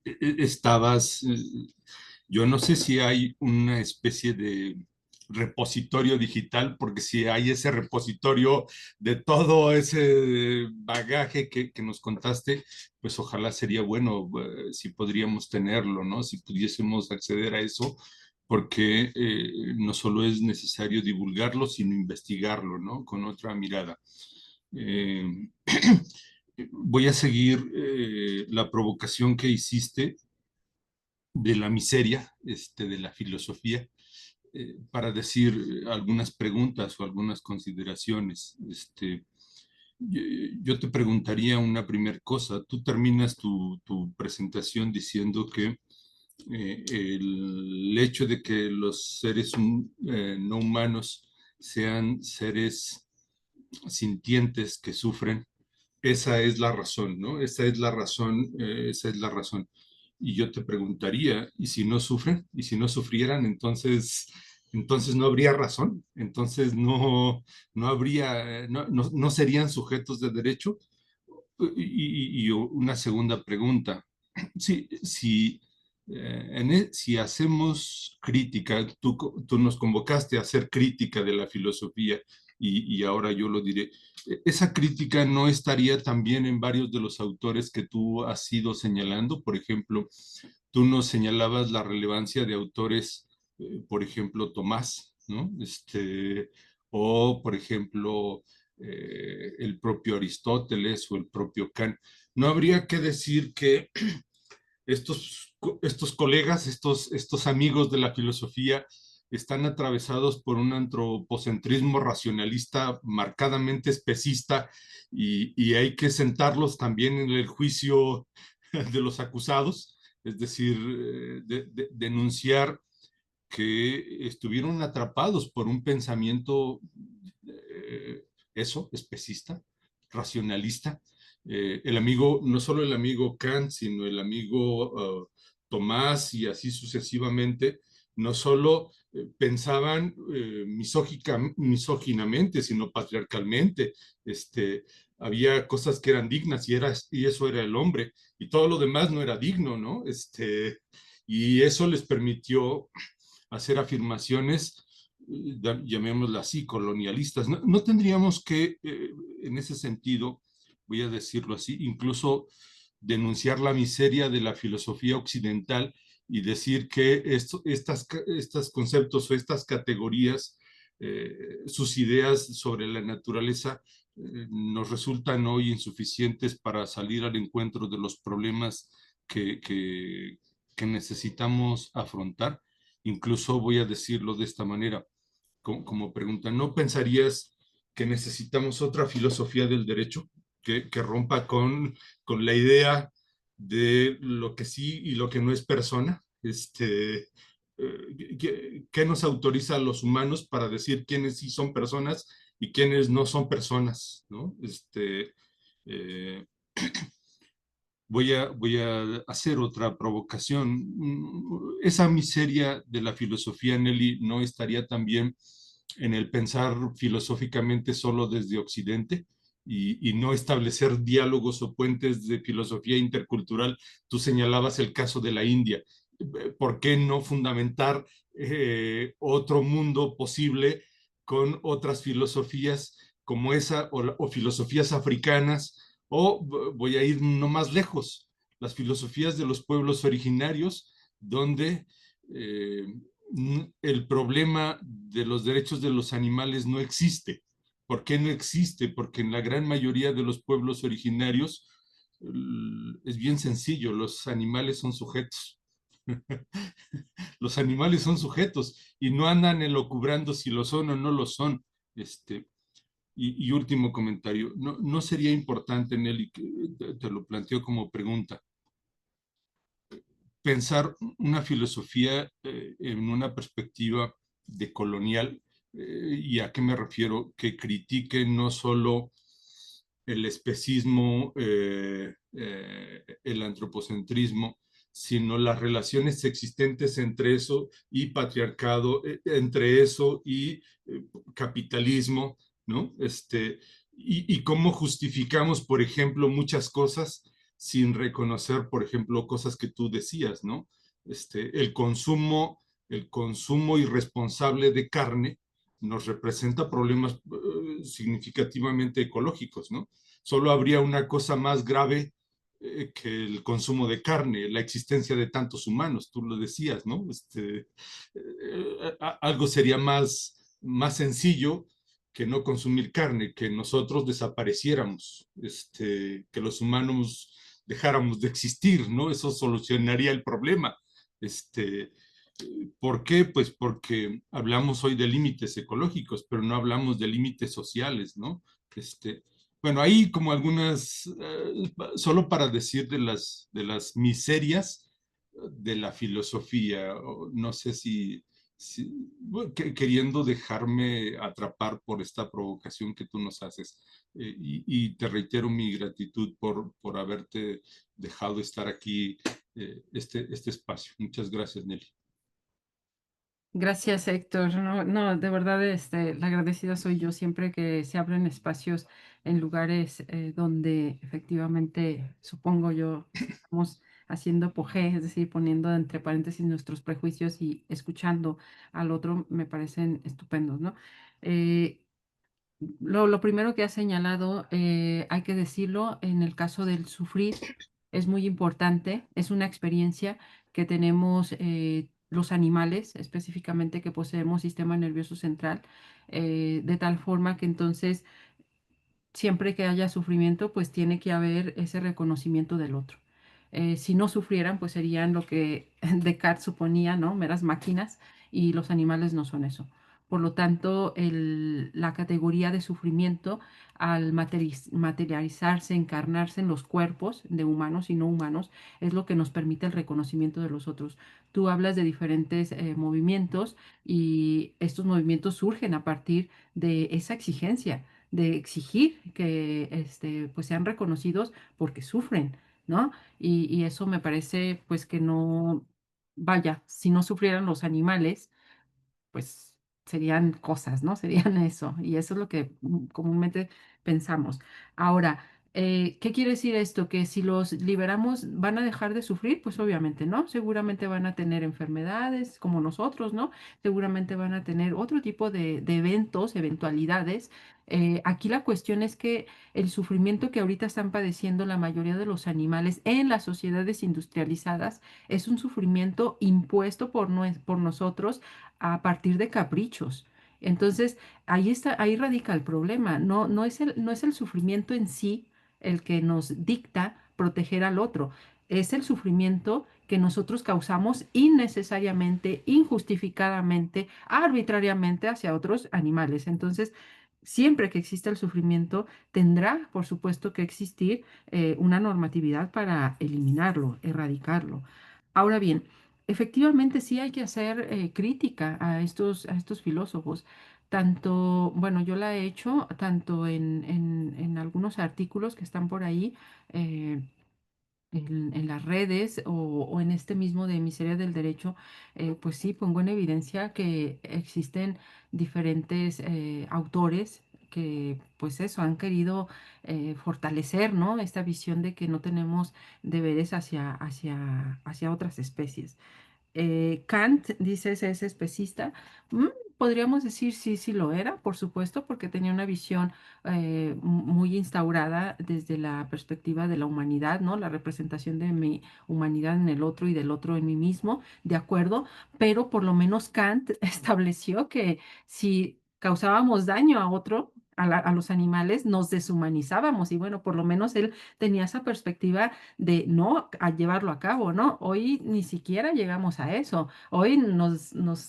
estabas, yo no sé si hay una especie de repositorio digital, porque si hay ese repositorio de todo ese bagaje que nos contaste, pues ojalá sería bueno si podríamos tenerlo, ¿no? Si pudiésemos acceder a eso, porque no solo es necesario divulgarlo, sino investigarlo, ¿no? Con otra mirada. Eh, voy a seguir la provocación que hiciste de la miseria, de la filosofía, para decir algunas preguntas o algunas consideraciones. Yo te preguntaría una primera cosa. Tú terminas tu presentación diciendo que el hecho de que los seres no humanos sean seres sintientes que sufren, esa es la razón, ¿no? Esa es la razón, esa es la razón. Y yo te preguntaría, ¿y si no sufren? ¿Y si no sufrieran, entonces entonces no habría razón, entonces no habría, no serían sujetos de derecho. Y una segunda pregunta, si hacemos crítica, tú nos convocaste a hacer crítica de la filosofía y ahora yo lo diré, esa crítica no estaría también en varios de los autores que tú has ido señalando. Por ejemplo, tú nos señalabas la relevancia de autores, por ejemplo, Tomás, ¿no? O, por ejemplo, el propio Aristóteles o el propio Kant. No habría que decir que estos colegas, estos amigos de la filosofía, están atravesados por un antropocentrismo racionalista marcadamente especista y hay que sentarlos también en el juicio de los acusados, es decir, denunciar que estuvieron atrapados por un pensamiento, especista, racionalista. El amigo, no solo el amigo Kant, sino el amigo Tomás y así sucesivamente, no solo pensaban misóginamente, sino patriarcalmente. Había cosas que eran dignas y eso era el hombre, y todo lo demás no era digno, ¿no? Y eso les permitió hacer afirmaciones, llamémoslas así, colonialistas. No tendríamos que, en ese sentido, voy a decirlo así, incluso denunciar la miseria de la filosofía occidental y decir que estos conceptos o estas categorías, sus ideas sobre la naturaleza, nos resultan hoy insuficientes para salir al encuentro de los problemas que necesitamos afrontar. Incluso voy a decirlo de esta manera, como pregunta, ¿no pensarías que necesitamos otra filosofía del derecho que rompa con la idea de lo que sí y lo que no es persona? ¿Qué nos autoriza a los humanos para decir quiénes sí son personas y quiénes no son personas, ¿no? Eh, voy a hacer otra provocación. Esa miseria de la filosofía, Nelly, ¿no estaría también en el pensar filosóficamente solo desde Occidente y no establecer diálogos o puentes de filosofía intercultural? Tú señalabas el caso de la India. ¿Por qué no fundamentar otro mundo posible con otras filosofías como esa o filosofías africanas? O voy a ir no más lejos, las filosofías de los pueblos originarios, donde eh, el problema de los derechos de los animales no existe. ¿Por qué no existe? Porque en la gran mayoría de los pueblos originarios es bien sencillo, los animales son sujetos. Los animales son sujetos y no andan elucubrando si lo son o no lo son. Y último comentario, ¿no sería importante, Nelly, que te lo planteo como pregunta, pensar una filosofía en una perspectiva decolonial? ¿Y a qué me refiero? Que critique no solo el especismo, el antropocentrismo, sino las relaciones existentes entre eso y patriarcado, entre eso y capitalismo, ¿no? Y cómo justificamos, por ejemplo, muchas cosas sin reconocer, por ejemplo, cosas que tú decías, ¿no? El consumo irresponsable de carne nos representa problemas significativamente ecológicos, ¿no? Solo habría una cosa más grave que el consumo de carne, la existencia de tantos humanos, tú lo decías, ¿no? Algo sería más sencillo que no consumir carne, que nosotros desapareciéramos, que los humanos dejáramos de existir, ¿no? Eso solucionaría el problema. ¿Por qué? Pues porque hablamos hoy de límites ecológicos, pero no hablamos de límites sociales, ¿no? Bueno, ahí como algunas, solo para decir de las miserias de la filosofía, no sé bueno, queriendo dejarme atrapar por esta provocación que tú nos haces. Y te reitero mi gratitud por haberte dejado estar aquí, este espacio. Muchas gracias, Nelly. Gracias, Héctor. No, no, de verdad, la agradecida soy yo siempre que se abren espacios en lugares donde efectivamente, supongo yo, estamos haciendo apogeo, es decir, poniendo entre paréntesis nuestros prejuicios y escuchando al otro, me parecen estupendos, ¿no? Eh, lo primero que has señalado, hay que decirlo, en el caso del sufrir, es muy importante, es una experiencia que tenemos los animales, específicamente que poseemos sistema nervioso central, de tal forma que entonces siempre que haya sufrimiento, pues tiene que haber ese reconocimiento del otro. Si no sufrieran, pues serían lo que Descartes suponía, ¿no? Meras máquinas, y los animales no son eso. Por lo tanto, la categoría de sufrimiento, al materializarse, encarnarse en los cuerpos de humanos y no humanos, es lo que nos permite el reconocimiento de los otros. Tú hablas de diferentes movimientos, y estos movimientos surgen a partir de esa exigencia de exigir que pues sean reconocidos porque sufren, ¿no? Y eso me parece pues que no, vaya, si no sufrieran los animales, pues serían cosas, ¿no? Serían eso. Y eso es lo que comúnmente pensamos. Ahora, ¿qué quiere decir esto? Que si los liberamos, ¿van a dejar de sufrir? Pues obviamente no. Seguramente van a tener enfermedades como nosotros, ¿no? Seguramente van a tener otro tipo de eventos, eventualidades. Aquí la cuestión es que el sufrimiento que ahorita están padeciendo la mayoría de los animales en las sociedades industrializadas es un sufrimiento impuesto por nosotros a partir de caprichos. Entonces, ahí está, ahí radica el problema. No, no es el sufrimiento en sí el que nos dicta proteger al otro. Es el sufrimiento que nosotros causamos innecesariamente, injustificadamente, arbitrariamente hacia otros animales. Entonces, siempre que exista el sufrimiento, tendrá, por supuesto, que existir una normatividad para eliminarlo, erradicarlo. Ahora bien, efectivamente, sí hay que hacer crítica a estos filósofos. Tanto, bueno, yo la he hecho tanto en algunos artículos que están por ahí, eh, en las redes, o en este mismo de Miseria del Derecho. Pues sí, pongo en evidencia que existen diferentes autores que, pues eso, han querido fortalecer, ¿no? Esta visión de que no tenemos deberes hacia otras especies. Kant, dices, es especista. Mm, Podríamos decir sí, sí lo era, por supuesto, porque tenía una visión muy instaurada desde la perspectiva de la humanidad, ¿no? La representación de mi humanidad en el otro y del otro en mí mismo, de acuerdo, pero por lo menos Kant estableció que si causábamos daño a otro, a los animales, nos deshumanizábamos, y bueno, por lo menos él tenía esa perspectiva de no a llevarlo a cabo, ¿no? Hoy ni siquiera llegamos a eso. Hoy no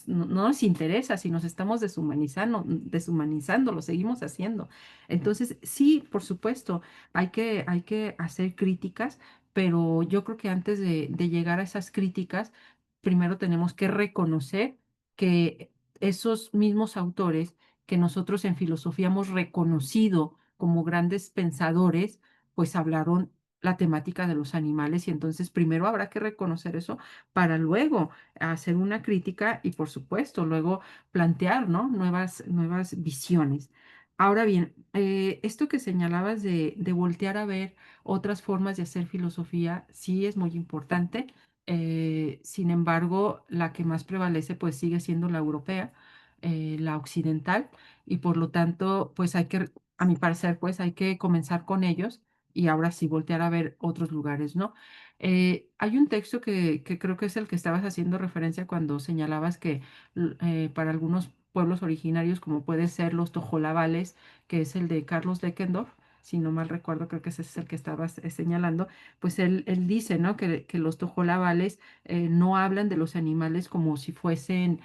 nos interesa si nos estamos deshumanizando, lo seguimos haciendo. Entonces, sí, por supuesto, hay que hacer críticas, pero yo creo que antes de llegar a esas críticas, primero tenemos que reconocer que esos mismos autores que nosotros en filosofía hemos reconocido como grandes pensadores, pues hablaron la temática de los animales, y entonces primero habrá que reconocer eso para luego hacer una crítica y, por supuesto, luego plantear, ¿no? Nuevas visiones. Ahora bien, esto que señalabas de voltear a ver otras formas de hacer filosofía, sí es muy importante. Sin embargo, la que más prevalece pues sigue siendo la europea, la occidental, y por lo tanto, pues a mi parecer, pues hay que comenzar con ellos y ahora sí voltear a ver otros lugares, ¿no? Hay un texto que creo que es el que estabas haciendo referencia cuando señalabas que para algunos pueblos originarios, como puede ser los tojolabales, que es el de Carlos Deckendorf, si no mal recuerdo, creo que ese es el que estabas señalando, pues él dice, ¿no? Que los tojolabales no hablan de los animales como si fuesen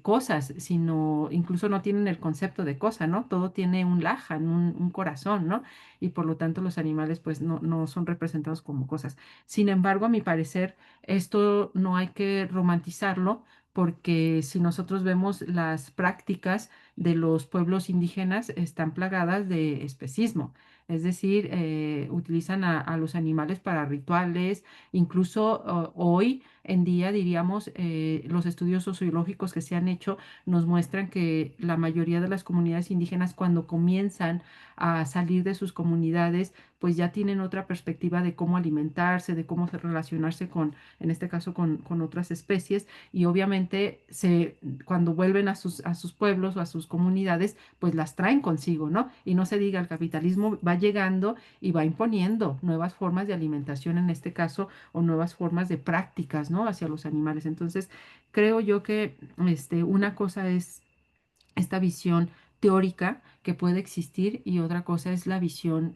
cosas, sino incluso no tienen el concepto de cosa, ¿no? Todo tiene un lajan, un corazón, ¿no? Y por lo tanto los animales pues no son representados como cosas. Sin embargo, a mi parecer, esto no hay que romantizarlo, porque si nosotros vemos las prácticas de los pueblos indígenas, están plagadas de especismo. Es decir, utilizan a los animales para rituales, incluso hoy en día, diríamos, los estudios sociológicos que se han hecho nos muestran que la mayoría de las comunidades indígenas cuando comienzan a salir de sus comunidades, pues ya tienen otra perspectiva de cómo alimentarse, de cómo relacionarse con, en este caso, con otras especies y obviamente cuando vuelven a sus pueblos o a sus comunidades, pues las traen consigo, ¿no? Y no se diga, el capitalismo va llegando y va imponiendo nuevas formas de alimentación en este caso o nuevas formas de prácticas, ¿no? Hacia los animales. Entonces, creo yo que una cosa es esta visión teórica que puede existir y otra cosa es la visión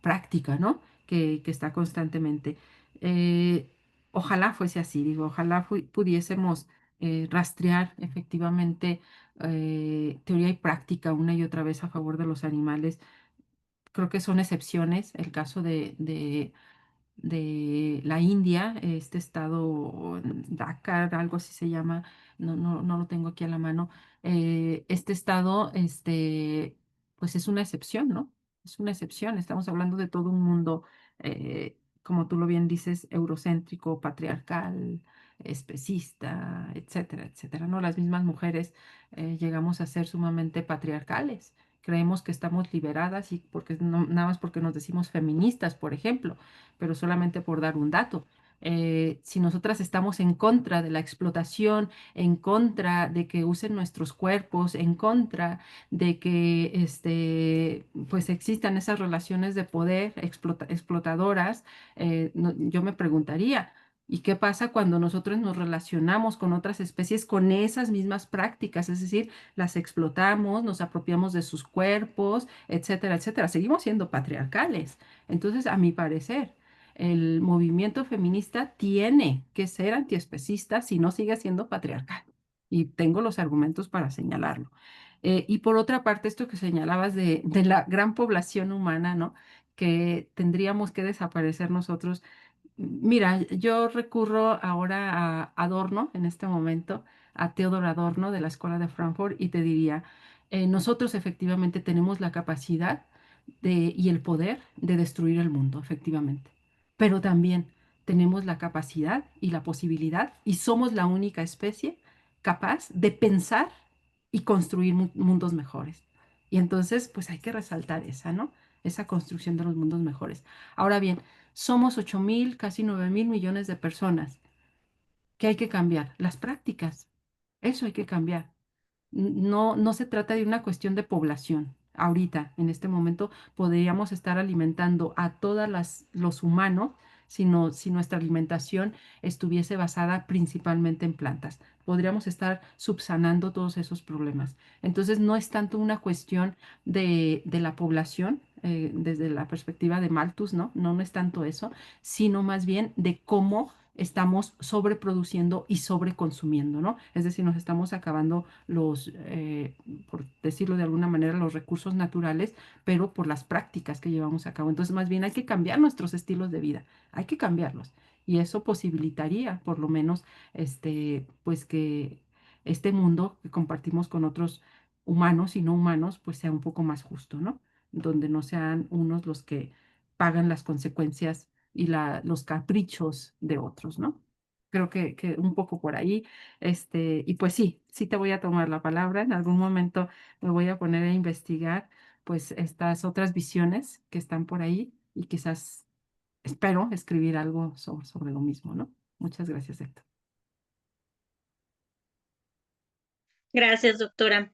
práctica, ¿no? Que está constantemente. Eh, Ojalá fuese así, digo, ojalá pudiésemos rastrear efectivamente teoría y práctica una y otra vez a favor de los animales. Creo que son excepciones. El caso de la India, este estado Dakar, algo así se llama, no lo tengo aquí a la mano. Este estado, pues es una excepción, ¿no? Es una excepción. Estamos hablando de todo un mundo, como tú lo bien dices, eurocéntrico, patriarcal, especista, etcétera, etcétera, ¿no? Las mismas mujeres llegamos a ser sumamente patriarcales. Creemos que estamos liberadas y porque nada más porque nos decimos feministas, por ejemplo, pero solamente por dar un dato. Si nosotras estamos en contra de la explotación, en contra de que usen nuestros cuerpos, en contra de que pues existan esas relaciones de poder explotadoras, yo me preguntaría, ¿y qué pasa cuando nosotros nos relacionamos con otras especies con esas mismas prácticas? Es decir, las explotamos, nos apropiamos de sus cuerpos, etcétera, etcétera. Seguimos siendo patriarcales. Entonces, a mi parecer, el movimiento feminista tiene que ser antiespecista si no sigue siendo patriarcal. Y tengo los argumentos para señalarlo. Y por otra parte, esto que señalabas de la gran población humana, ¿no? Que tendríamos que desaparecer nosotros. Mira, yo recurro ahora a Adorno en este momento, a Theodor Adorno de la Escuela de Frankfurt, y te diría, nosotros efectivamente tenemos la capacidad y el poder de destruir el mundo, efectivamente, pero también tenemos la capacidad y la posibilidad, y somos la única especie capaz de pensar y construir mundos mejores. Y entonces, pues hay que resaltar esa, ¿no? Esa construcción de los mundos mejores. Ahora bien, somos 8.000, casi 9.000 millones de personas. ¿Qué hay que cambiar? Las prácticas. Eso hay que cambiar. No se trata de una cuestión de población. Ahorita, en este momento, podríamos estar alimentando a todos los humanos si nuestra alimentación estuviese basada principalmente en plantas. Podríamos estar subsanando todos esos problemas. Entonces, no es tanto una cuestión de la población, desde la perspectiva de Malthus, ¿no? No es tanto eso, sino más bien de cómo estamos sobreproduciendo y sobreconsumiendo, ¿no? Es decir, nos estamos acabando por decirlo de alguna manera, los recursos naturales, pero por las prácticas que llevamos a cabo. Entonces, más bien hay que cambiar nuestros estilos de vida, hay que cambiarlos. Y eso posibilitaría, por lo menos, pues que este mundo que compartimos con otros humanos y no humanos, pues sea un poco más justo, ¿no? Donde no sean unos los que pagan las consecuencias y los caprichos de otros, ¿no? Creo que un poco por ahí, y pues sí te voy a tomar la palabra. En algún momento me voy a poner a investigar, pues, estas otras visiones que están por ahí y quizás espero escribir algo sobre lo mismo, ¿no? Muchas gracias, Héctor. Gracias, doctora.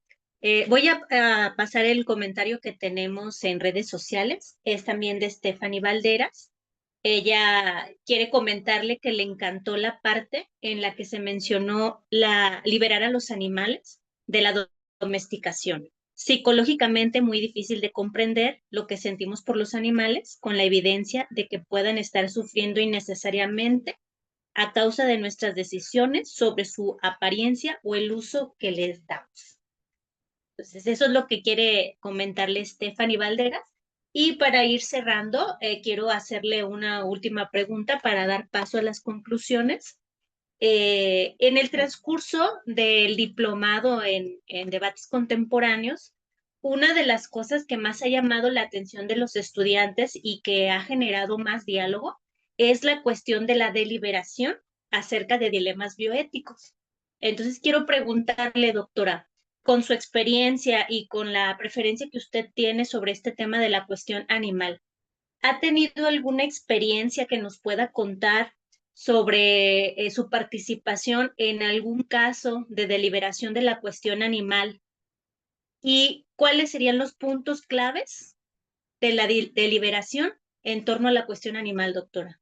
Voy a pasar el comentario que tenemos en redes sociales. Es también de Stephanie Valderas. Ella quiere comentarle que le encantó la parte en la que se mencionó liberar a los animales de la domesticación. Psicológicamente muy difícil de comprender lo que sentimos por los animales, con la evidencia de que puedan estar sufriendo innecesariamente a causa de nuestras decisiones sobre su apariencia o el uso que les damos. Entonces, eso es lo que quiere comentarle Stephanie Valderas. Y para ir cerrando, quiero hacerle una última pregunta para dar paso a las conclusiones. En el transcurso del diplomado en debates contemporáneos, una de las cosas que más ha llamado la atención de los estudiantes y que ha generado más diálogo es la cuestión de la deliberación acerca de dilemas bioéticos. Entonces, quiero preguntarle, doctora, con su experiencia y con la preferencia que usted tiene sobre este tema de la cuestión animal, ¿ha tenido alguna experiencia que nos pueda contar sobre su participación en algún caso de deliberación de la cuestión animal? ¿Y cuáles serían los puntos claves de la deliberación en torno a la cuestión animal, doctora?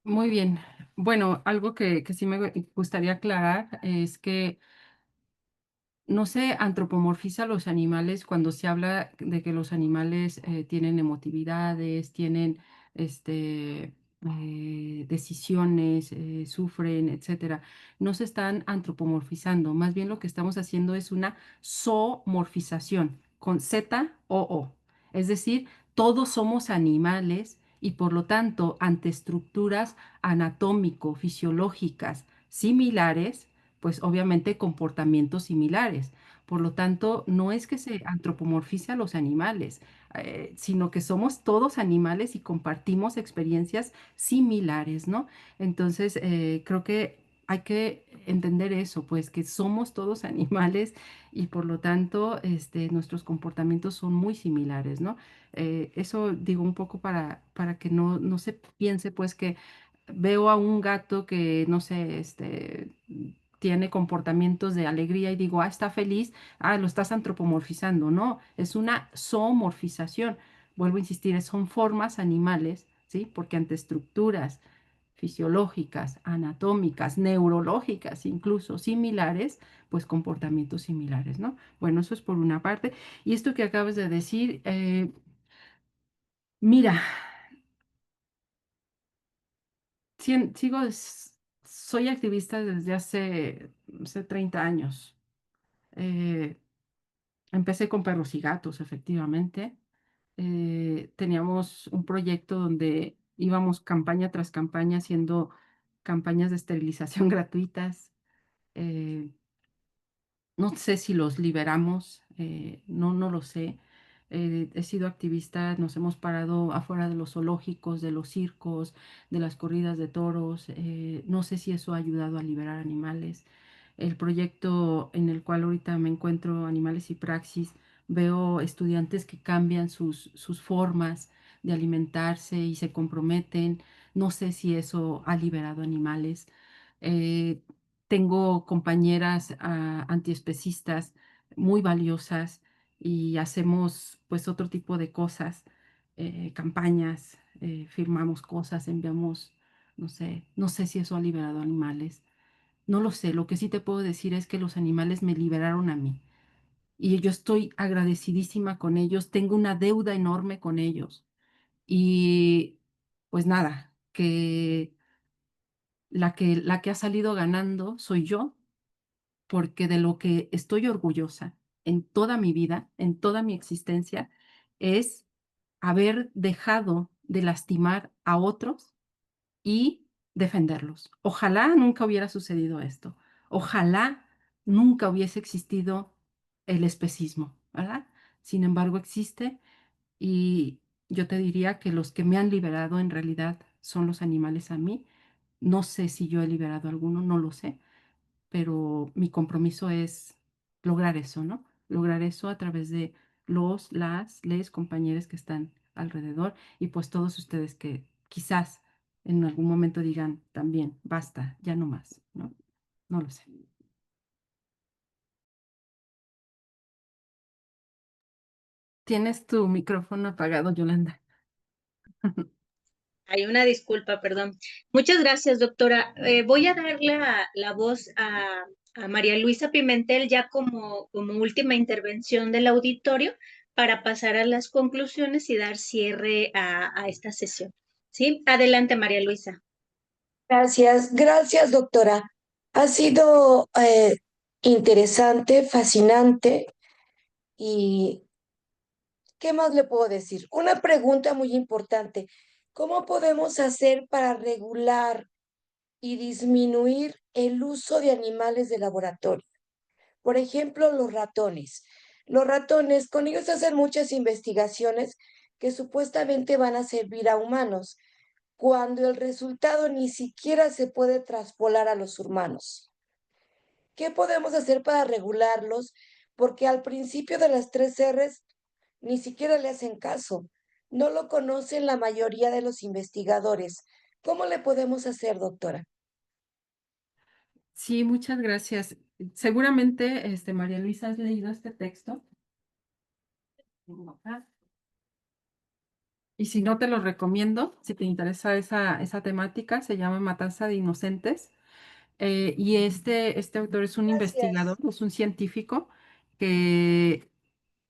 Muy bien. Bueno, algo que sí me gustaría aclarar es que no se antropomorfiza a los animales cuando se habla de que los animales tienen emotividades, tienen decisiones, sufren, etcétera. No se están antropomorfizando, más bien lo que estamos haciendo es una zoomorfización con Z-O-O. Es decir, todos somos animales y por lo tanto, ante estructuras anatómico-fisiológicas similares, pues obviamente comportamientos similares. Por lo tanto, no es que se antropomorfice a los animales, sino que somos todos animales y compartimos experiencias similares, ¿no? Entonces, creo que hay que entender eso, pues que somos todos animales y por lo tanto, nuestros comportamientos son muy similares, ¿no? Eso digo un poco para que no se piense, pues, que veo a un gato que, no sé, tiene comportamientos de alegría y digo, ah, está feliz, ah, lo estás antropomorfizando. No, es una zoomorfización. Vuelvo a insistir, son formas animales, ¿sí? Porque ante estructuras fisiológicas, anatómicas, neurológicas, incluso similares, pues comportamientos similares, ¿no? Bueno, eso es por una parte. Y esto que acabas de decir, mira, sigo, soy activista desde hace, no sé, 30 años. Eh, Empecé con perros y gatos, efectivamente. Teníamos un proyecto donde íbamos campaña tras campaña haciendo campañas de esterilización gratuitas. Eh, no sé si los liberamos, no lo sé. He sido activista, nos hemos parado afuera de los zoológicos, de los circos, de las corridas de toros. No sé si eso ha ayudado a liberar animales. El proyecto en el cual ahorita me encuentro, Animales y Praxis, veo estudiantes que cambian sus formas de alimentarse y se comprometen. No sé si eso ha liberado animales. Eh, Tengo compañeras antiespecistas muy valiosas y hacemos pues otro tipo de cosas, campañas, firmamos cosas, enviamos, no sé si eso ha liberado animales. No lo sé, lo que sí te puedo decir es que los animales me liberaron a mí y yo estoy agradecidísima con ellos, tengo una deuda enorme con ellos y pues nada, que la que ha salido ganando soy yo, porque de lo que estoy orgullosa en toda mi vida, en toda mi existencia, es haber dejado de lastimar a otros y defenderlos. Ojalá nunca hubiera sucedido esto. Ojalá nunca hubiese existido el especismo, ¿verdad? Sin embargo, existe y yo te diría que los que me han liberado en realidad son los animales a mí. No sé si yo he liberado a alguno, no lo sé, pero mi compromiso es lograr eso, ¿no? Lograr eso a través de les compañeros que están alrededor y pues todos ustedes que quizás en algún momento digan también, basta, ya no más, ¿no? No lo sé. Tienes tu micrófono apagado, Yolanda. Hay una disculpa, perdón. Muchas gracias, doctora. Voy a dar la voz a María Luisa Pimentel ya como última intervención del auditorio para pasar a las conclusiones y dar cierre a esta sesión. ¿Sí? Adelante, María Luisa. Gracias, doctora. Ha sido interesante, fascinante y ¿qué más le puedo decir? Una pregunta muy importante. ¿Cómo podemos hacer para regular y disminuir el uso de animales de laboratorio? Por ejemplo, los ratones. Los ratones, con ellos hacen muchas investigaciones que supuestamente van a servir a humanos, cuando el resultado ni siquiera se puede traspolar a los humanos. ¿Qué podemos hacer para regularlos? Porque al principio de las tres R's ni siquiera le hacen caso. No lo conocen la mayoría de los investigadores. ¿Cómo le podemos hacer, doctora? Sí, muchas gracias. Seguramente, María Luisa, has leído este texto. Tengo acá. Y si no, te lo recomiendo, si te interesa esa temática, se llama Matanza de Inocentes. Y este autor es un investigador, Gracias. es un científico que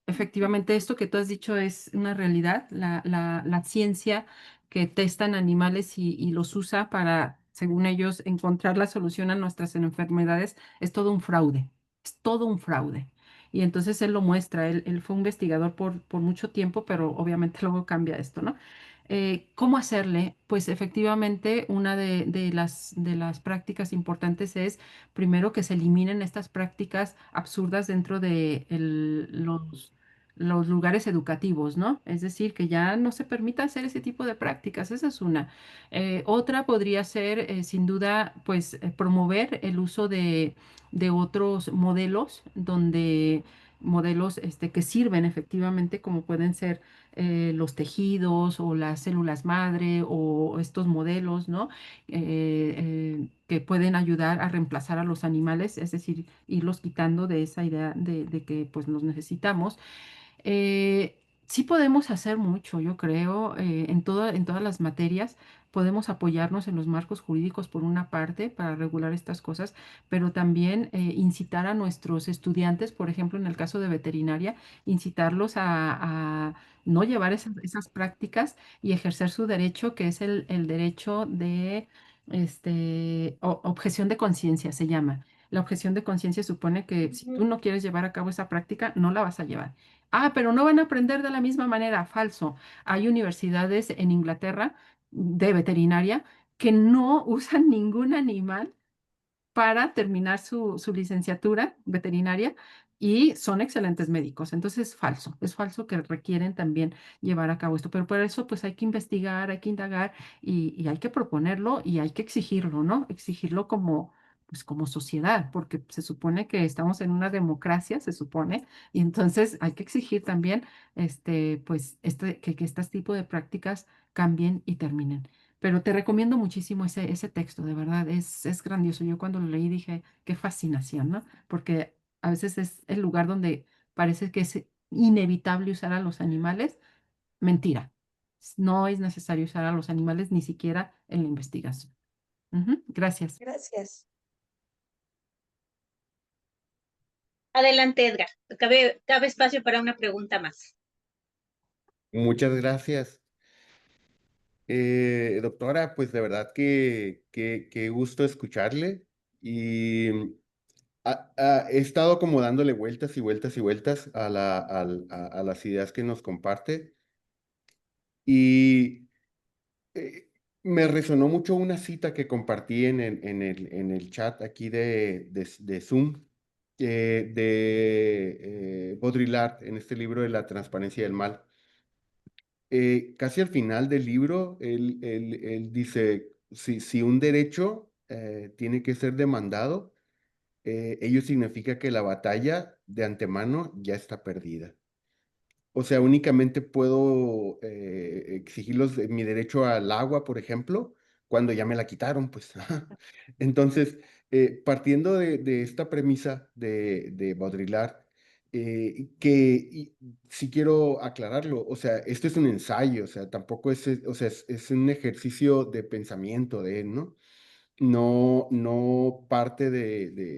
efectivamente esto que tú has dicho es una realidad. La ciencia que testa en animales y los usa para, según ellos, encontrar la solución a nuestras enfermedades es todo un fraude, es todo un fraude. Y entonces él lo muestra, él fue investigador por mucho tiempo, pero obviamente luego cambia esto, ¿no? ¿Cómo hacerle? Pues efectivamente una de las prácticas importantes es primero que se eliminen estas prácticas absurdas dentro de los lugares educativos, ¿no? Es decir, que ya no se permita hacer ese tipo de prácticas, esa es una. Otra podría ser, sin duda, pues promover el uso de otros modelos modelos que sirven efectivamente, como pueden ser los tejidos o las células madre o estos modelos, ¿no? Que pueden ayudar a reemplazar a los animales, es decir, irlos quitando de esa idea de que pues los necesitamos. Sí podemos hacer mucho, yo creo, en todas las materias. Podemos apoyarnos en los marcos jurídicos por una parte para regular estas cosas, pero también incitar a nuestros estudiantes, por ejemplo, en el caso de veterinaria, incitarlos a no llevar esas prácticas y ejercer su derecho, que es el derecho de objeción de conciencia, se llama. La objeción de conciencia supone que si tú Ujú. no quieres llevar a cabo esa práctica, no la vas a llevar. Ah, pero no van a aprender de la misma manera. Falso. Hay universidades en Inglaterra de veterinaria que no usan ningún animal para terminar su licenciatura veterinaria y son excelentes médicos. Entonces es falso que requieren también llevar a cabo esto, pero por eso pues hay que investigar, hay que indagar y hay que proponerlo y hay que exigirlo, ¿no? Exigirlo pues como sociedad, porque se supone que estamos en una democracia, se supone, y entonces hay que exigir también pues que este tipo de prácticas cambien y terminen. Pero te recomiendo muchísimo ese texto, de verdad, es grandioso. Yo cuando lo leí dije, qué fascinación, ¿no? Porque a veces es el lugar donde parece que es inevitable usar a los animales. Mentira. No es necesario usar a los animales ni siquiera en la investigación. Ujú, gracias. Gracias. Adelante, Edgar. Cabe espacio para una pregunta más. Muchas gracias. Doctora, pues de verdad que gusto escucharle y he estado como dándole vueltas y vueltas y vueltas a las ideas que nos comparte y eh, me resonó mucho una cita que compartí en el chat aquí de Zoom de Baudrillard en este libro de La transparencia del mal. Casi al final del libro, él dice, si un derecho tiene que ser demandado, ello significa que la batalla de antemano ya está perdida. O sea, únicamente puedo exigirlos mi derecho al agua, por ejemplo, cuando ya me la quitaron, pues. Entonces, partiendo de esta premisa de Baudrillard, si quiero aclararlo, o sea, esto es un ensayo, o sea, tampoco o sea, es un ejercicio de pensamiento de él, ¿no? No parte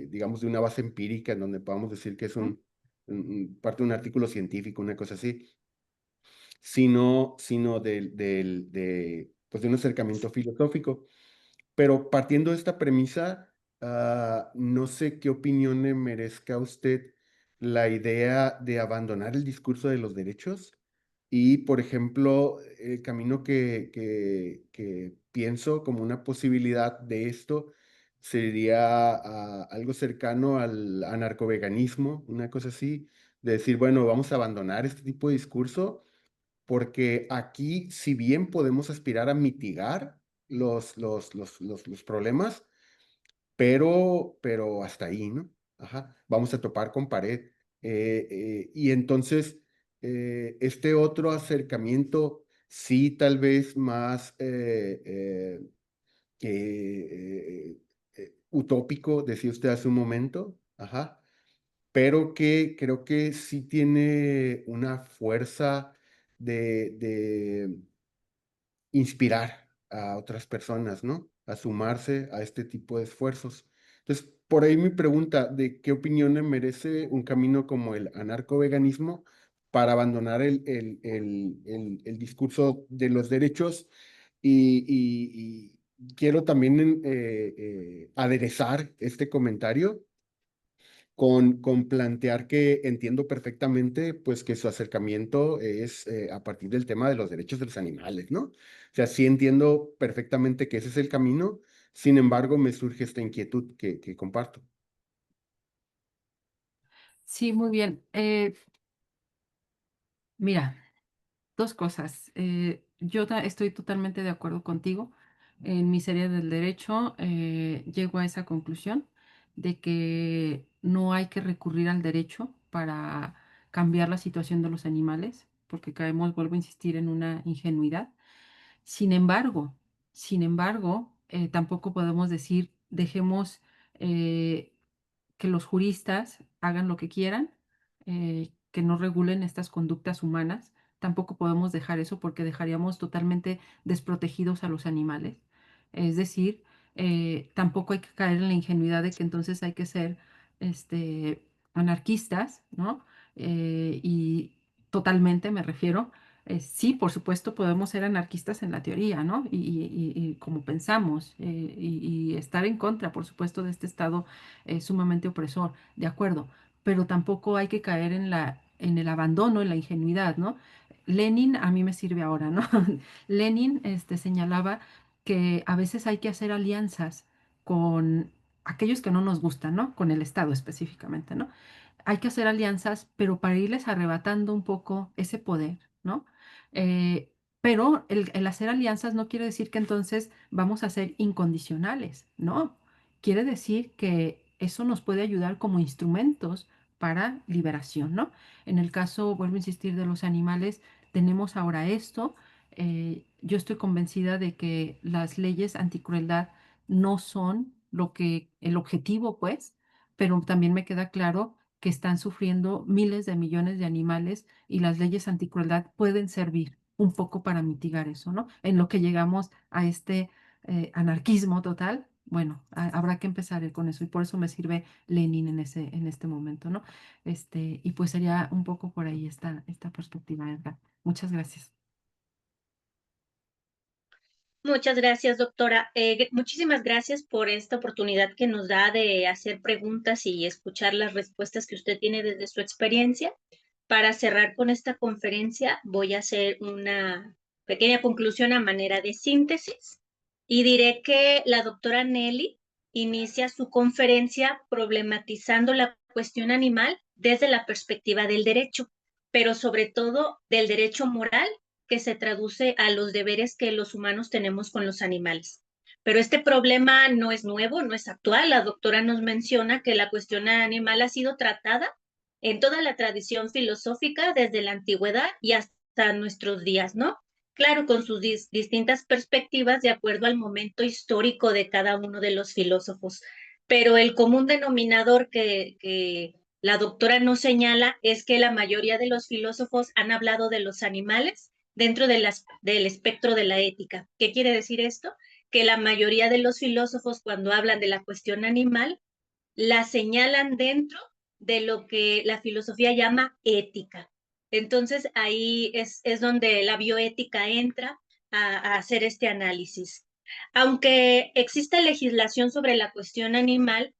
digamos, de una base empírica en donde podamos decir que es parte de un artículo científico, una cosa así, sino pues de un acercamiento filosófico. Pero partiendo de esta premisa, no sé qué opinión le merezca a usted la idea de abandonar el discurso de los derechos y, por ejemplo, el camino que pienso como una posibilidad de esto sería algo cercano al anarcoveganismo, una cosa así, de decir, bueno, vamos a abandonar este tipo de discurso, porque aquí, si bien podemos aspirar a mitigar los problemas, pero hasta ahí, ¿no? Ajá, vamos a topar con pared. Y entonces, este otro acercamiento, sí, tal vez más utópico, decía usted hace un momento, ajá, pero que creo que sí tiene una fuerza de inspirar a otras personas, ¿no? A sumarse a este tipo de esfuerzos. Entonces, por ahí mi pregunta de qué opinión le merece un camino como el anarcoveganismo para abandonar el discurso de los derechos y quiero también aderezar este comentario con plantear que entiendo perfectamente, pues, que su acercamiento es a partir del tema de los derechos de los animales, ¿no? O sea, sí entiendo perfectamente que ese es el camino, sin embargo, me surge esta inquietud que comparto. Sí, muy bien. Mira, dos cosas. Yo estoy totalmente de acuerdo contigo. En mi serie del derecho llego a esa conclusión de que no hay que recurrir al derecho para cambiar la situación de los animales, porque caemos, vuelvo a insistir, en una ingenuidad. Sin embargo, tampoco podemos decir, dejemos eh, que los juristas hagan lo que quieran, que no regulen estas conductas humanas. Tampoco podemos dejar eso porque dejaríamos totalmente desprotegidos a los animales. Es decir, tampoco hay que caer en la ingenuidad de que entonces hay que ser anarquistas, ¿no? Y totalmente me refiero. Sí, por supuesto, podemos ser anarquistas en la teoría, ¿no? Y como pensamos, y estar en contra, por supuesto, de este Estado sumamente opresor, de acuerdo, pero tampoco hay que caer en el abandono, en la ingenuidad, ¿no? Lenin a mí me sirve ahora, ¿no? Lenin señalaba que a veces hay que hacer alianzas con aquellos que no nos gustan, ¿no? Con el Estado específicamente, ¿no? Hay que hacer alianzas, pero para irles arrebatando un poco ese poder, ¿no? Eh, pero el hacer alianzas no quiere decir que entonces vamos a ser incondicionales, ¿no? Quiere decir que eso nos puede ayudar como instrumentos para liberación, ¿no? En el caso, vuelvo a insistir, de los animales, tenemos ahora esto. Yo estoy convencida de que las leyes anticrueldad no son el objetivo, pues, pero también me queda claro que están sufriendo miles de millones de animales y las leyes anticrueldad pueden servir un poco para mitigar eso, ¿no? En lo que llegamos a este anarquismo total, bueno, habrá que empezar con eso y por eso me sirve Lenin en este momento, ¿no? Y pues sería un poco por ahí esta perspectiva, Edgar. Muchas gracias. Muchas gracias, doctora. Muchísimas gracias por esta oportunidad que nos da de hacer preguntas y escuchar las respuestas que usted tiene desde su experiencia. Para cerrar con esta conferencia, voy a hacer una pequeña conclusión a manera de síntesis y diré que la doctora Nelly inicia su conferencia problematizando la cuestión animal desde la perspectiva del derecho, pero sobre todo del derecho moral que se traduce a los deberes que los humanos tenemos con los animales. Pero este problema no es nuevo, no es actual. La doctora nos menciona que la cuestión animal ha sido tratada en toda la tradición filosófica desde la antigüedad y hasta nuestros días, ¿no? Claro, con sus distintas perspectivas de acuerdo al momento histórico de cada uno de los filósofos. Pero el común denominador que la doctora nos señala es que la mayoría de los filósofos han hablado de los animales dentro del espectro de la ética. ¿Qué quiere decir esto? Que la mayoría de los filósofos cuando hablan de la cuestión animal, la señalan dentro de lo que la filosofía llama ética. Entonces ahí es donde la bioética entra a hacer este análisis. Aunque existe legislación sobre la cuestión animal,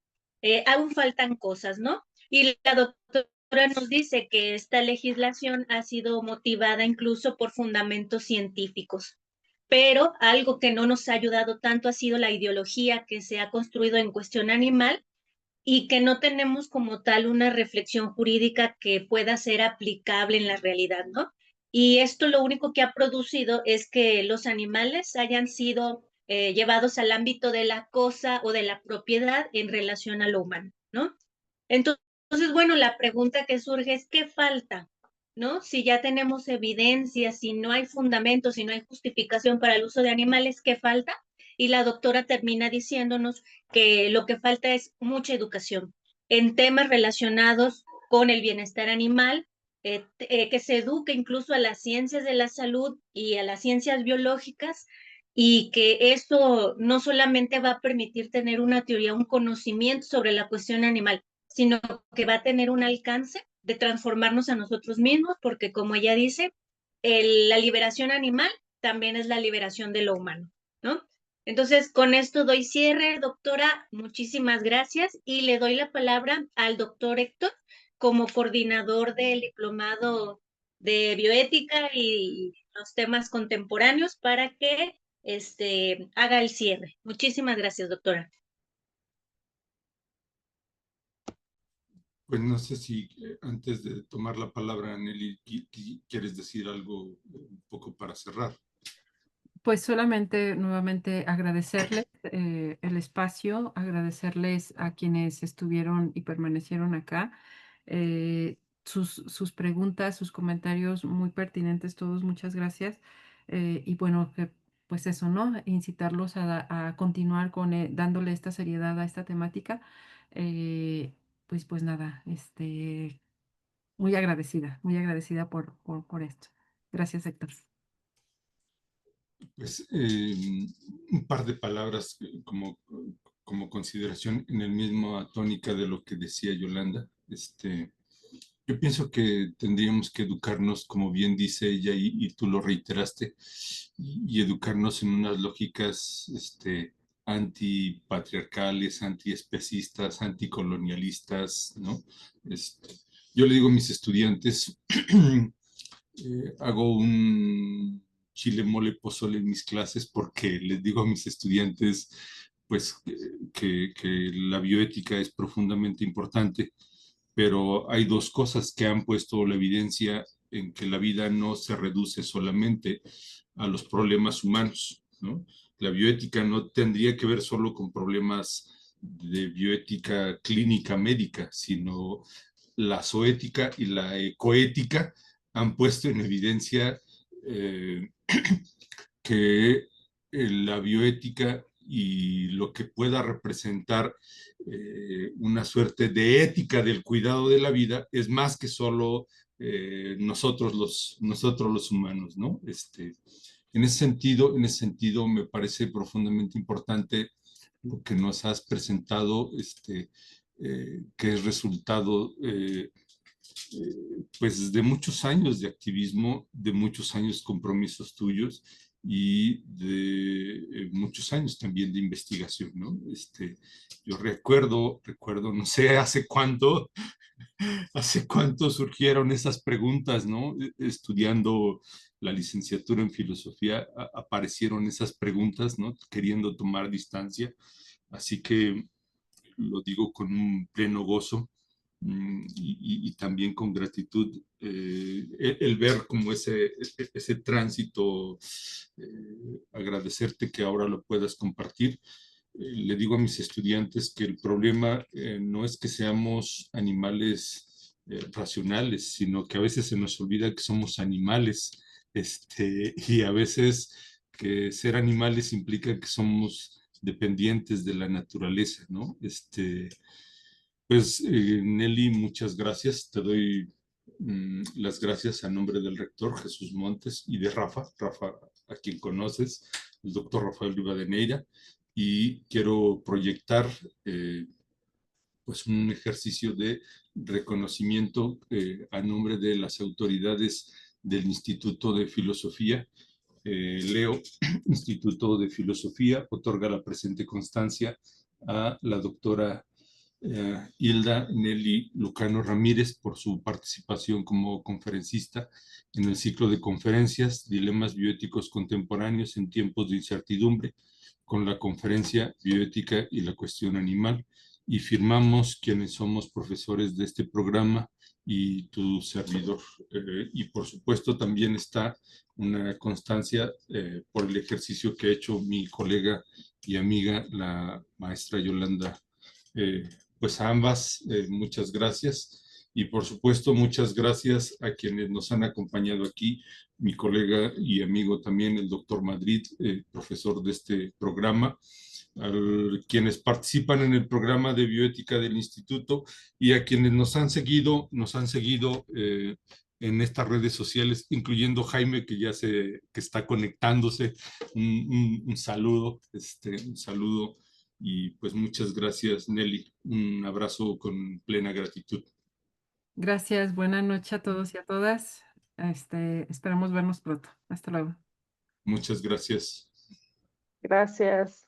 aún faltan cosas, ¿no? Y la doctora nos dice que esta legislación ha sido motivada incluso por fundamentos científicos. Pero algo que no nos ha ayudado tanto ha sido la ideología que se ha construido en cuestión animal, y que no tenemos como tal una reflexión jurídica que pueda ser aplicable en la realidad, ¿no? Y esto lo único que ha producido es que los animales hayan sido llevados al ámbito de la cosa o de la propiedad en relación a lo humano, ¿no? Entonces, bueno, la pregunta que surge es, ¿qué falta? ¿No? Si ya tenemos evidencia, si no hay fundamento, si no hay justificación para el uso de animales, ¿qué falta? Y la doctora termina diciéndonos que lo que falta es mucha educación en temas relacionados con el bienestar animal, que se eduque incluso a las ciencias de la salud y a las ciencias biológicas, y que esto no solamente va a permitir tener una teoría, un conocimiento sobre la cuestión animal, sino que va a tener un alcance de transformarnos a nosotros mismos, porque como ella dice, la liberación animal también es la liberación de lo humano, ¿no? Entonces, con esto doy cierre, doctora, muchísimas gracias y le doy la palabra al doctor Héctor como coordinador del diplomado de bioética y los temas contemporáneos para que haga el cierre. Muchísimas gracias, doctora. Pues no sé si antes de tomar la palabra, Nelly, quieres decir algo un poco para cerrar. Pues solamente nuevamente agradecerles el espacio, agradecerles a quienes estuvieron y permanecieron acá, sus preguntas, sus comentarios muy pertinentes, todos, muchas gracias. Y bueno, pues eso, ¿no? Incitarlos a continuar con dándole esta seriedad a esta temática. Pues nada, muy agradecida por esto. Gracias, Héctor. Pues un par de palabras como consideración en el mismo tónica de lo que decía Yolanda. Yo pienso que tendríamos que educarnos, como bien dice ella, y tú lo reiteraste, y educarnos en unas lógicas antipatriarcales, antiespecistas, anticolonialistas, ¿no? Yo le digo a mis estudiantes, hago un chile mole pozole en mis clases porque les digo a mis estudiantes pues que la bioética es profundamente importante, pero hay dos cosas que han puesto la evidencia en que la vida no se reduce solamente a los problemas humanos, ¿no? La bioética no tendría que ver solo con problemas de bioética clínica médica, sino la zoética y la ecoética han puesto en evidencia que la bioética y lo que pueda representar una suerte de ética del cuidado de la vida es más que solo nosotros los humanos, ¿no? En ese sentido me parece profundamente importante lo que nos has presentado, que es resultado pues de muchos años de activismo, de muchos años compromisos tuyos y de muchos años también de investigación, ¿no? Yo recuerdo, no sé hace cuánto surgieron esas preguntas, ¿no? Estudiando la licenciatura en filosofía, aparecieron esas preguntas, ¿no? Queriendo tomar distancia, así que lo digo con un pleno gozo y también con gratitud el ver como ese tránsito, agradecerte que ahora lo puedas compartir. Le digo a mis estudiantes que el problema no es que seamos animales racionales, sino que a veces se nos olvida que somos animales, y a veces que ser animales implica que somos dependientes de la naturaleza, ¿no? Pues Nelly, muchas gracias. Te doy las gracias a nombre del rector Jesús Montes y de Rafa, a quien conoces, el doctor Rafael Rivadeneira, y quiero proyectar pues un ejercicio de reconocimiento a nombre de las autoridades del Instituto de Filosofía. Leo, Instituto de Filosofía, otorga la presente constancia a la doctora Hilda Nelly Lucano Ramírez por su participación como conferencista en el ciclo de conferencias Dilemas bioéticos contemporáneos en tiempos de incertidumbre, con la conferencia Bioética y la cuestión animal, y firmamos quienes somos profesores de este programa y tu servidor. Y por supuesto también está una constancia por el ejercicio que ha hecho mi colega y amiga, la maestra Yolanda. Pues a ambas, muchas gracias. Y por supuesto, muchas gracias a quienes nos han acompañado aquí, mi colega y amigo también, el doctor Madrid, profesor de este programa, a quienes participan en el programa de bioética del instituto y a quienes nos han seguido en estas redes sociales, incluyendo Jaime, que que está conectándose. Un saludo, un saludo. Y pues muchas gracias, Nelly. Un abrazo con plena gratitud. Gracias, buena noche a todos y a todas. Esperamos vernos pronto. Hasta luego. Muchas gracias. Gracias.